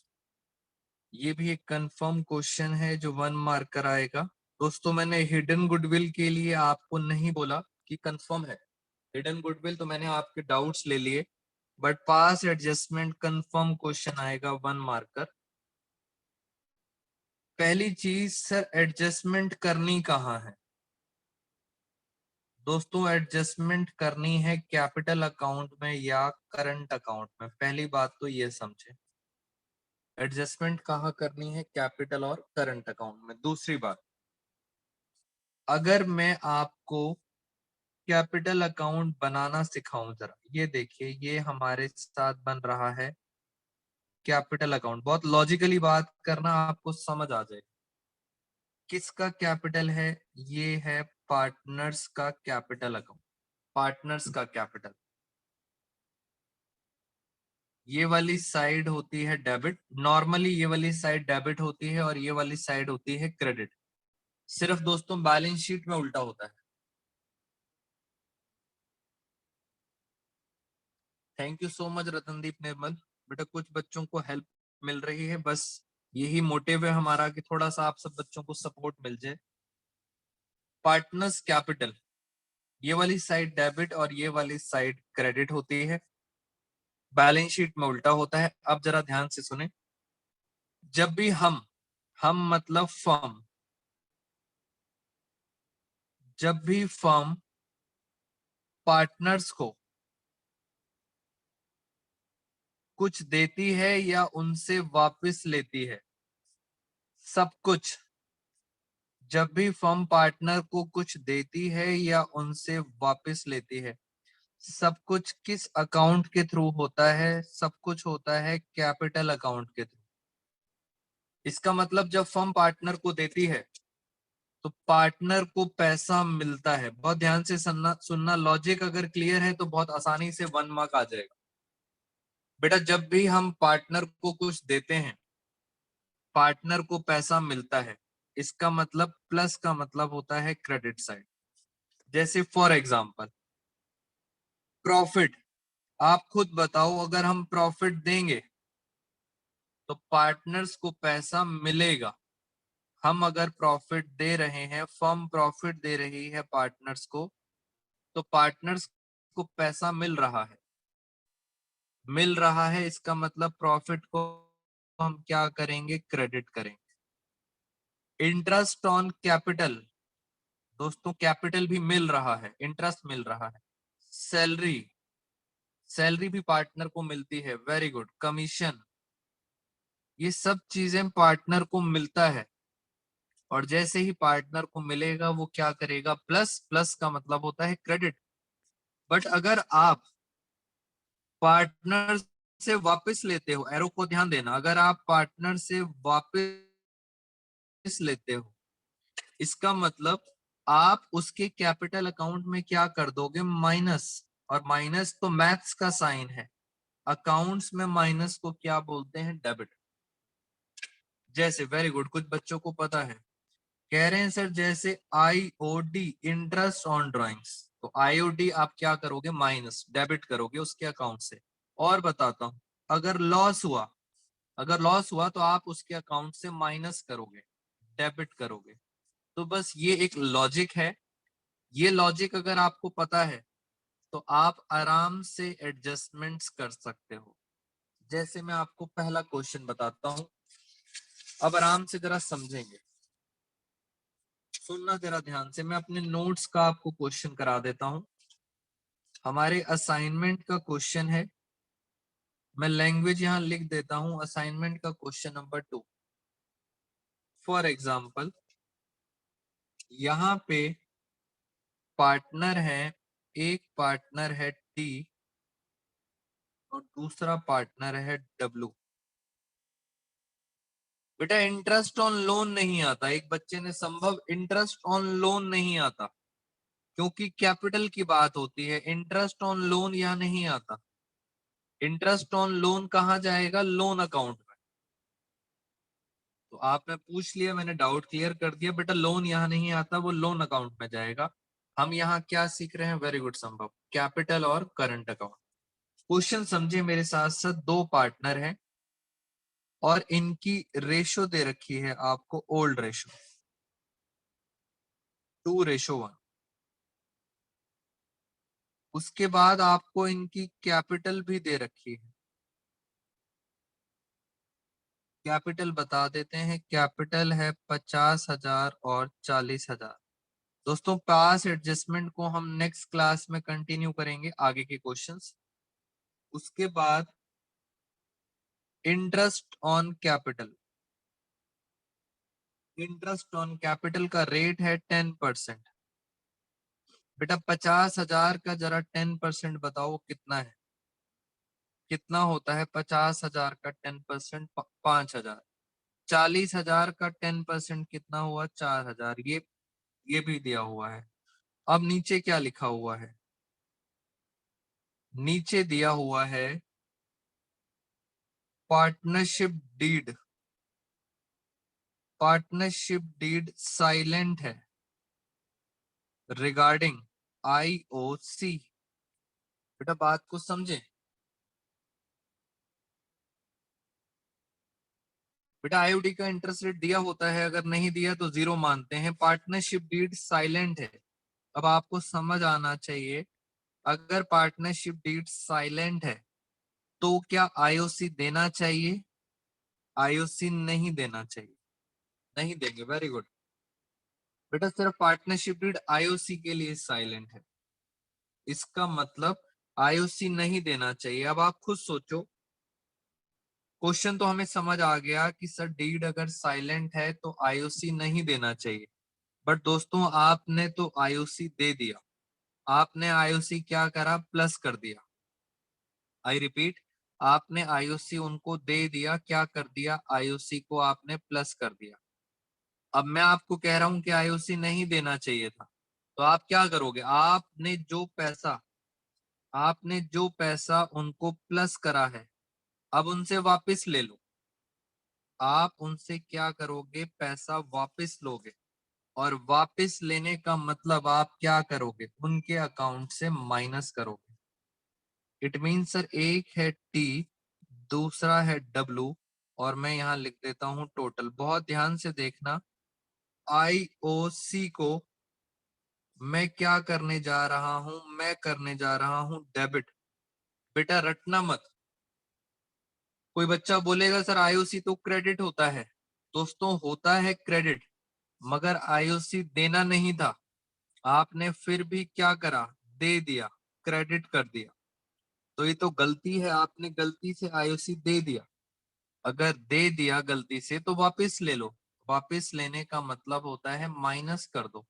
A: ये भी एक कंफर्म क्वेश्चन है जो 1 मार्क कर आएगा। दोस्तों मैंने हिडन गुडविल के लिए आपको नहीं बोला कि कंफर्म है। हिडन गुडविल तो मैंने आपके डाउट्स ले लिए, but pass adjustment confirm question आएगा 1 मार्कर। पहली चीज सर एडजस्टमेंट करनी कहाँ है? दोस्तों एडजस्टमेंट करनी है कैपिटल अकाउंट में या करंट अकाउंट में। पहली बात तो ये समझे, एडजस्टमेंट कहाँ करनी है, कैपिटल और करंट अकाउंट में। दूसरी बात, अगर मैं आपको कैपिटल अकाउंट बनाना सिखाऊं, जरा ये देखिए, ये हमारे साथ बन रहा है कैपिटल अकाउंट। बहुत लॉजिकली बात करना, आपको समझ आ जाए। किसका कैपिटल है? ये है पार्टनर्स का कैपिटल अकाउंट। पार्टनर्स का कैपिटल, ये वाली साइड होती है डेबिट। नॉर्मली ये वाली साइड डेबिट होती है और ये वाली साइड होती है क्रेडिट। सिर्फ दोस्तों बैलेंस शीट में उल्टा होता है। Thank you so much Ratandeep Nirmal. बेटा कुछ बच्चों को हेल्प मिल रही है, बस यही मोटिव है हमारा कि थोड़ा सा आप सब बच्चों को सपोर्ट मिल जाए। पार्टनर्स कैपिटल, ये वाली साइड डेबिट और ये वाली साइड क्रेडिट होती है, बैलेंस शीट में उल्टा होता है। अब जरा ध्यान से सुने, जब भी हम मतलब फर्म, जब भी फर्म पार्टनर्स को कुछ देती है या उनसे वापस लेती है, सब कुछ, जब भी फर्म पार्टनर को कुछ देती है या उनसे वापस लेती है, सब कुछ किस अकाउंट के थ्रू होता है? सब कुछ होता है कैपिटल अकाउंट के थ्रू। इसका मतलब जब फर्म पार्टनर को देती है तो पार्टनर को पैसा मिलता है। बहुत ध्यान से सुनना, लॉजिक अगर क्लियर है तो बहुत आसानी से 1 मार्क आ जाएगा। बेटा जब भी हम पार्टनर को कुछ देते हैं, पार्टनर को पैसा मिलता है, इसका मतलब प्लस का मतलब होता है क्रेडिट साइड। जैसे फॉर एग्जांपल प्रॉफिट, आप खुद बताओ, अगर हम प्रॉफिट देंगे तो पार्टनर्स को पैसा मिलेगा। हम अगर प्रॉफिट दे रहे हैं, फर्म प्रॉफिट दे रही है पार्टनर्स को, तो पार्टनर्स को पैसा मिल रहा है। मिल रहा है इसका मतलब प्रॉफिट को हम क्या करेंगे? क्रेडिट करेंगे। इंटरेस्ट ऑन कैपिटल, दोस्तों कैपिटल भी मिल रहा है, इंटरेस्ट मिल रहा है। सैलरी, सैलरी भी पार्टनर को मिलती है, वेरी गुड। कमीशन, ये सब चीजें पार्टनर को मिलता है, और जैसे ही पार्टनर को मिलेगा वो क्या करेगा? प्लस, प्लस का मतलब होता है क्रेडिट। बट अगर आप पार्टनर से वापस लेते हो, एरो को ध्यान देना, अगर आप पार्टनर से वापस लेते हो, इसका मतलब आप उसके कैपिटल अकाउंट में क्या कर दोगे? माइनस। और माइनस तो मैथ्स का साइन है, अकाउंट्स में माइनस को क्या बोलते हैं? डेबिट। जैसे वेरी गुड, कुछ बच्चों को पता है, कह रहे हैं सर जैसे आईओडी, इंटरेस्ट ऑन ड्राइंग्स, तो आईओडी आप क्या करोगे? माइनस, डेबिट करोगे उसके अकाउंट से। और बताता हूं, अगर लॉस हुआ, अगर लॉस हुआ तो आप उसके अकाउंट से माइनस करोगे, डेबिट करोगे। तो बस ये एक लॉजिक है। ये लॉजिक अगर आपको पता है तो आप आराम से एडजस्टमेंट्स कर सकते हो। जैसे मैं आपको पहला क्वेश्चन बताता हूं, अब आराम से जरा समझेंगे, सुनना जरा ध्यान से। मैं अपने नोट्स का आपको क्वेश्चन करा देता हूं। हमारे असाइनमेंट का क्वेश्चन है, मैं लैंग्वेज यहां लिख देता हूं, असाइनमेंट का क्वेश्चन नंबर 2। फॉर एग्जाम्पल यहाँ पे पार्टनर है, एक पार्टनर है टी और दूसरा पार्टनर है डब्लू। बेटा इंटरेस्ट ऑन लोन नहीं आता, एक बच्चे ने संभव इंटरेस्ट ऑन लोन नहीं आता, क्योंकि कैपिटल की बात होती है। इंटरेस्ट ऑन लोन यहाँ नहीं आता। इंटरेस्ट ऑन लोन कहाँ जाएगा? लोन अकाउंट में। तो आपने पूछ लिया, मैंने डाउट क्लियर कर दिया। बेटा लोन यहाँ नहीं आता, वो लोन अकाउंट में जाएगा। हम यहाँ क्या सीख रहे हैं? वेरी गुड संभव, कैपिटल और करंट अकाउंट। क्वेश्चन समझे मेरे साथ साथ। दो पार्टनर हैं और इनकी रेशो दे रखी है आपको, ओल्ड रेशो 2:1। उसके बाद आपको इनकी कैपिटल भी दे रखी है। कैपिटल बता देते हैं, कैपिटल है 50,000 और 40,000। दोस्तों पास एडजस्टमेंट को हम नेक्स्ट क्लास में कंटिन्यू करेंगे, आगे के क्वेश्चंस। उसके बाद interest on capital. Interest on capital का रेट है 10%। बेटा 50,000 का जरा 10% बताओ कितना है? कितना होता है 50,000 का 10%? 5,000। 40,000 का 10% कितना हुआ? 4,000। ये भी दिया हुआ है। अब नीचे क्या लिखा हुआ है? नीचे दिया हुआ है partnership deed. Partnership deed silent है रिगार्डिंग आईओसी। बेटा बात को समझे। बेटा आईओडी का इंटरेस्ट रेट दिया होता है, अगर नहीं दिया तो 0 मानते हैं। पार्टनरशिप डीड साइलेंट है। अब आपको समझ आना चाहिए, अगर पार्टनरशिप डीड साइलेंट है तो क्या आईओसी देना चाहिए? आईओसी नहीं देना चाहिए। नहीं देंगे, वेरी गुड। बेटा सिर्फ पार्टनरशिप डीड आईओसी के लिए साइलेंट है, इसका मतलब आईओसी नहीं देना चाहिए। अब आप खुद सोचो, क्वेश्चन तो हमें समझ आ गया कि सर डीड अगर साइलेंट है तो आईओसी नहीं देना चाहिए। बट दोस्तों आपने तो आईओसी दे दिया। आपने आईओसी क्या करा? प्लस कर दिया। आई रिपीट, आपने आईओसी उनको दे दिया। क्या कर दिया? आईओसी को आपने प्लस कर दिया। अब मैं आपको कह रहा हूं कि आईओसी नहीं देना चाहिए था, तो आप क्या करोगे? आपने जो पैसा उनको प्लस करा है, अब उनसे वापस ले लो। आप उनसे क्या करोगे? पैसा वापस लोगे। और वापस लेने का मतलब आप क्या करोगे? उनके अकाउंट से माइनस करोगे। इट मीन सर एक है टी, दूसरा है डब्लू, और मैं यहां लिख देता हूं टोटल। बहुत ध्यान से देखना, आईओसी को मैं क्या करने जा रहा हूं? मैं करने जा रहा हूं डेबिट। बेटा रटना मत। कोई बच्चा बोलेगा सर आईओसी तो क्रेडिट होता है। दोस्तों होता है क्रेडिट, मगर आईओसी देना नहीं था। आपने फिर भी क्या करा? दे दिया, क्रेडिट कर दिया। तो ये तो गलती है, आपने गलती से आईओसी दे दिया। अगर दे दिया गलती से तो वापस ले लो। वापस लेने का मतलब होता है माइनस कर दो।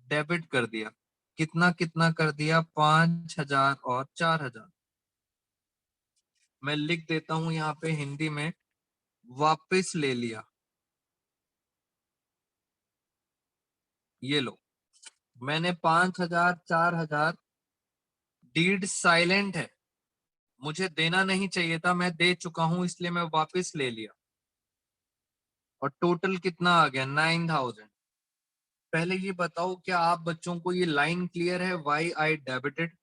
A: डेबिट कर दिया। कितना कितना कर दिया? 5,000 और 4,000। मैं लिख देता हूं यहाँ पे हिंदी में, वापस ले लिया। ये लो, मैंने 5,000 4,000, डीड साइलेंट है, मुझे देना नहीं चाहिए था, मैं दे चुका हूं, इसलिए मैं वापस ले लिया। और टोटल कितना आ गया? 9,000। पहले ये बताओ, क्या आप बच्चों को ये लाइन क्लियर है? वाई आई डेबिटेड।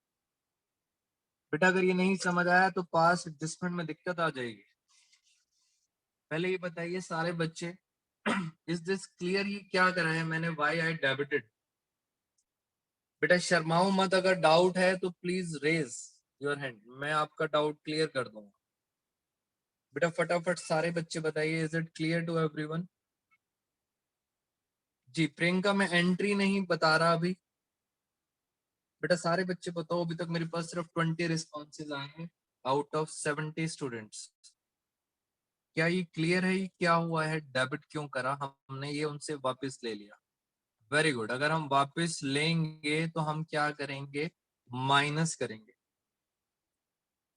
A: बेटा अगर ये नहीं समझ आया तो पास एडजस्टमेंट में दिक्कत आ जाएगी। पहले ये बताइए सारे बच्चे, इज दिस क्लियर? ये क्या करा है मैंने? वाई आई डेबिटेड। बेटा शर्माओ मत, अगर डाउट है तो प्लीज रेज योर हैंड, मैं आपका डाउट क्लियर कर दूंगा। बेटा फटाफट सारे बच्चे बताइए, is it clear to everyone? जी प्रियंका, मैं एंट्री नहीं बता रहा अभी। बेटा सारे बच्चे बताओ, अभी तक मेरे पास सिर्फ 20 रिस्पॉन्सेज आए हैं आउट ऑफ 70 स्टूडेंट्स। क्या ये क्लियर है? ये क्या हुआ है? डेबिट क्यों करा हमने? ये उनसे वापस ले लिया। Very good. अगर हम वापस लेंगे तो हम क्या करेंगे? माइनस करेंगे।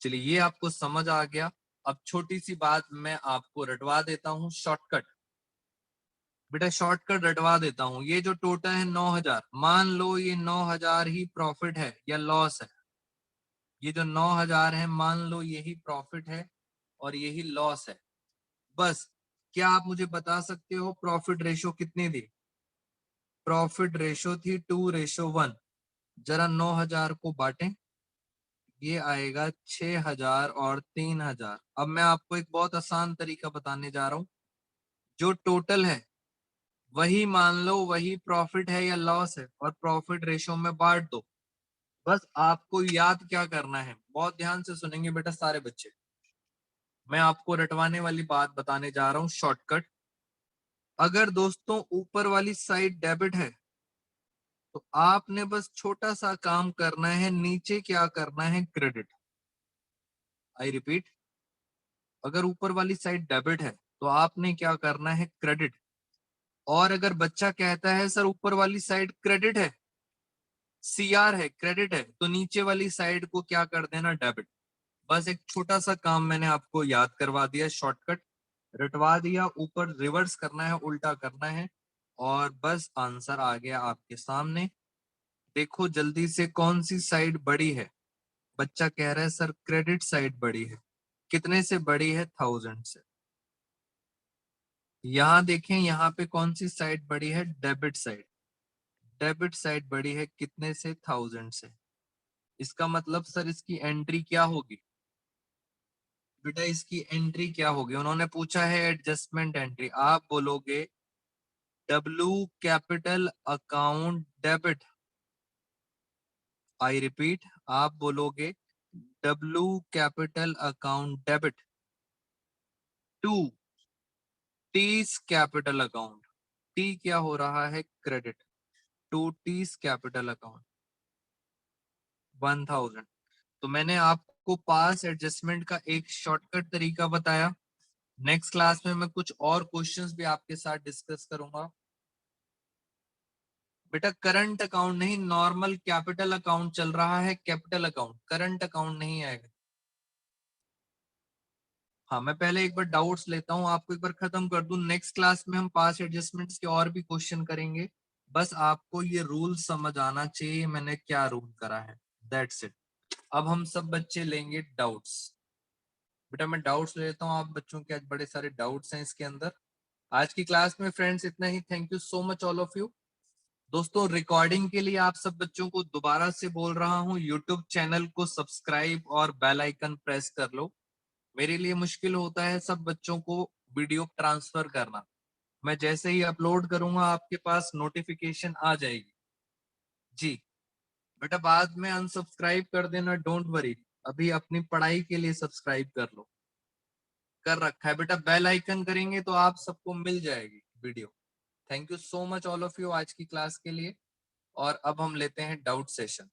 A: चलिए ये आपको समझ आ गया। अब छोटी सी बात मैं आपको रटवा देता हूं, शॉर्टकट। बेटा शॉर्टकट रटवा देता हूं, ये जो टोटल है 9,000, मान लो ये 9,000 ही प्रॉफिट है या लॉस है। ये जो 9,000 है मान लो यही प्रॉफिट है और यही लॉस है। बस क्या आप मुझे बता सकते हो प्रॉफिट रेशो कितनी थी? प्रॉफिट रेशो थी 2:1। जरा 9,000 को बांटें, ये आएगा 6,000 और 3,000। अब मैं आपको एक बहुत आसान तरीका बताने जा रहा हूं। जो टोटल है वही मान लो वही प्रॉफिट है या लॉस है और प्रॉफिट रेशो में बांट दो। बस आपको याद क्या करना है, बहुत ध्यान से सुनेंगे बेटा सारे बच्चे। मैं आपको रटवाने वाली बात बताने जा रहा हूं, शॉर्टकट। अगर दोस्तों ऊपर वाली साइड डेबिट है तो आपने बस छोटा सा काम करना है, नीचे क्या करना है, क्रेडिट। आई रिपीट, अगर ऊपर वाली साइड डेबिट है तो आपने क्या करना है, क्रेडिट। और अगर बच्चा कहता है सर ऊपर वाली साइड क्रेडिट है, सीआर है, क्रेडिट है, तो नीचे वाली साइड को क्या कर देना, डेबिट। बस एक छोटा सा काम मैंने आपको याद करवा दिया, शॉर्टकट रटवा दिया। ऊपर रिवर्स करना है, उल्टा करना है, और बस आंसर आ गया आपके सामने। देखो जल्दी से कौन सी साइड बड़ी है। बच्चा कह रहा है सर क्रेडिट साइड बड़ी है। कितने से बड़ी है, 1,000 से। यहाँ देखें, यहाँ पे कौन सी साइड बड़ी है, डेबिट साइड। डेबिट साइड बड़ी है कितने से, 1,000 से। इसका मतलब सर इसकी एंट्री क्या होगी? बेटा इसकी एंट्री क्या होगी? उन्होंने पूछा है एडजस्टमेंट एंट्री, आप बोलोगे W capital account debit. I repeat, आप बोलोगे W capital account debit to T's capital account. T क्या हो रहा है, credit, to T's capital account 1,000। तो मैंने आपको पास एडजस्टमेंट का एक शॉर्टकट तरीका बताया। नेक्स्ट क्लास में मैं कुछ और क्वेश्चंस भी आपके साथ डिस्कस करूंगा। बेटा करंट अकाउंट नहीं, नॉर्मल कैपिटल अकाउंट चल रहा है, कैपिटल अकाउंट, करंट अकाउंट नहीं आएगा। हाँ मैं पहले एक बार डाउट्स लेता हूँ, आपको एक बार खत्म कर दूं। नेक्स्ट क्लास में हम पास एडजस्टमेंट्स के और भी क्वेश्चन करेंगे। बस आपको ये रूल समझ आना चाहिए मैंने क्या रूल करा है, दैट्स इट। अब हम सब बच्चे लेंगे डाउट्स। बेटा मैं डाउट्स ले लेता हूँ, आप बच्चों के आज बड़े सारे डाउट्स हैं इसके अंदर। आज की क्लास में फ्रेंड्स इतना ही। Thank you so much all of you. दोस्तों रिकॉर्डिंग के लिए आप सब बच्चों को दोबारा से बोल रहा हूँ, यूट्यूब चैनल को सब्सक्राइब और बेल आइकन प्रेस कर लो। मेरे लिए मुश्किल होता है सब बच्चों को वीडियो ट्रांसफर करना। मैं जैसे ही अपलोड करूंगा आपके पास नोटिफिकेशन आ जाएगी। जी बेटा बाद में अनसब्सक्राइब कर देना, डोंट वरी। अभी अपनी पढ़ाई के लिए सब्सक्राइब कर लो। कर रखा है बेटा, बेल आइकन करेंगे तो आप सबको मिल जाएगी video. Thank you so much all of you आज की क्लास के लिए। और अब हम लेते हैं डाउट सेशन।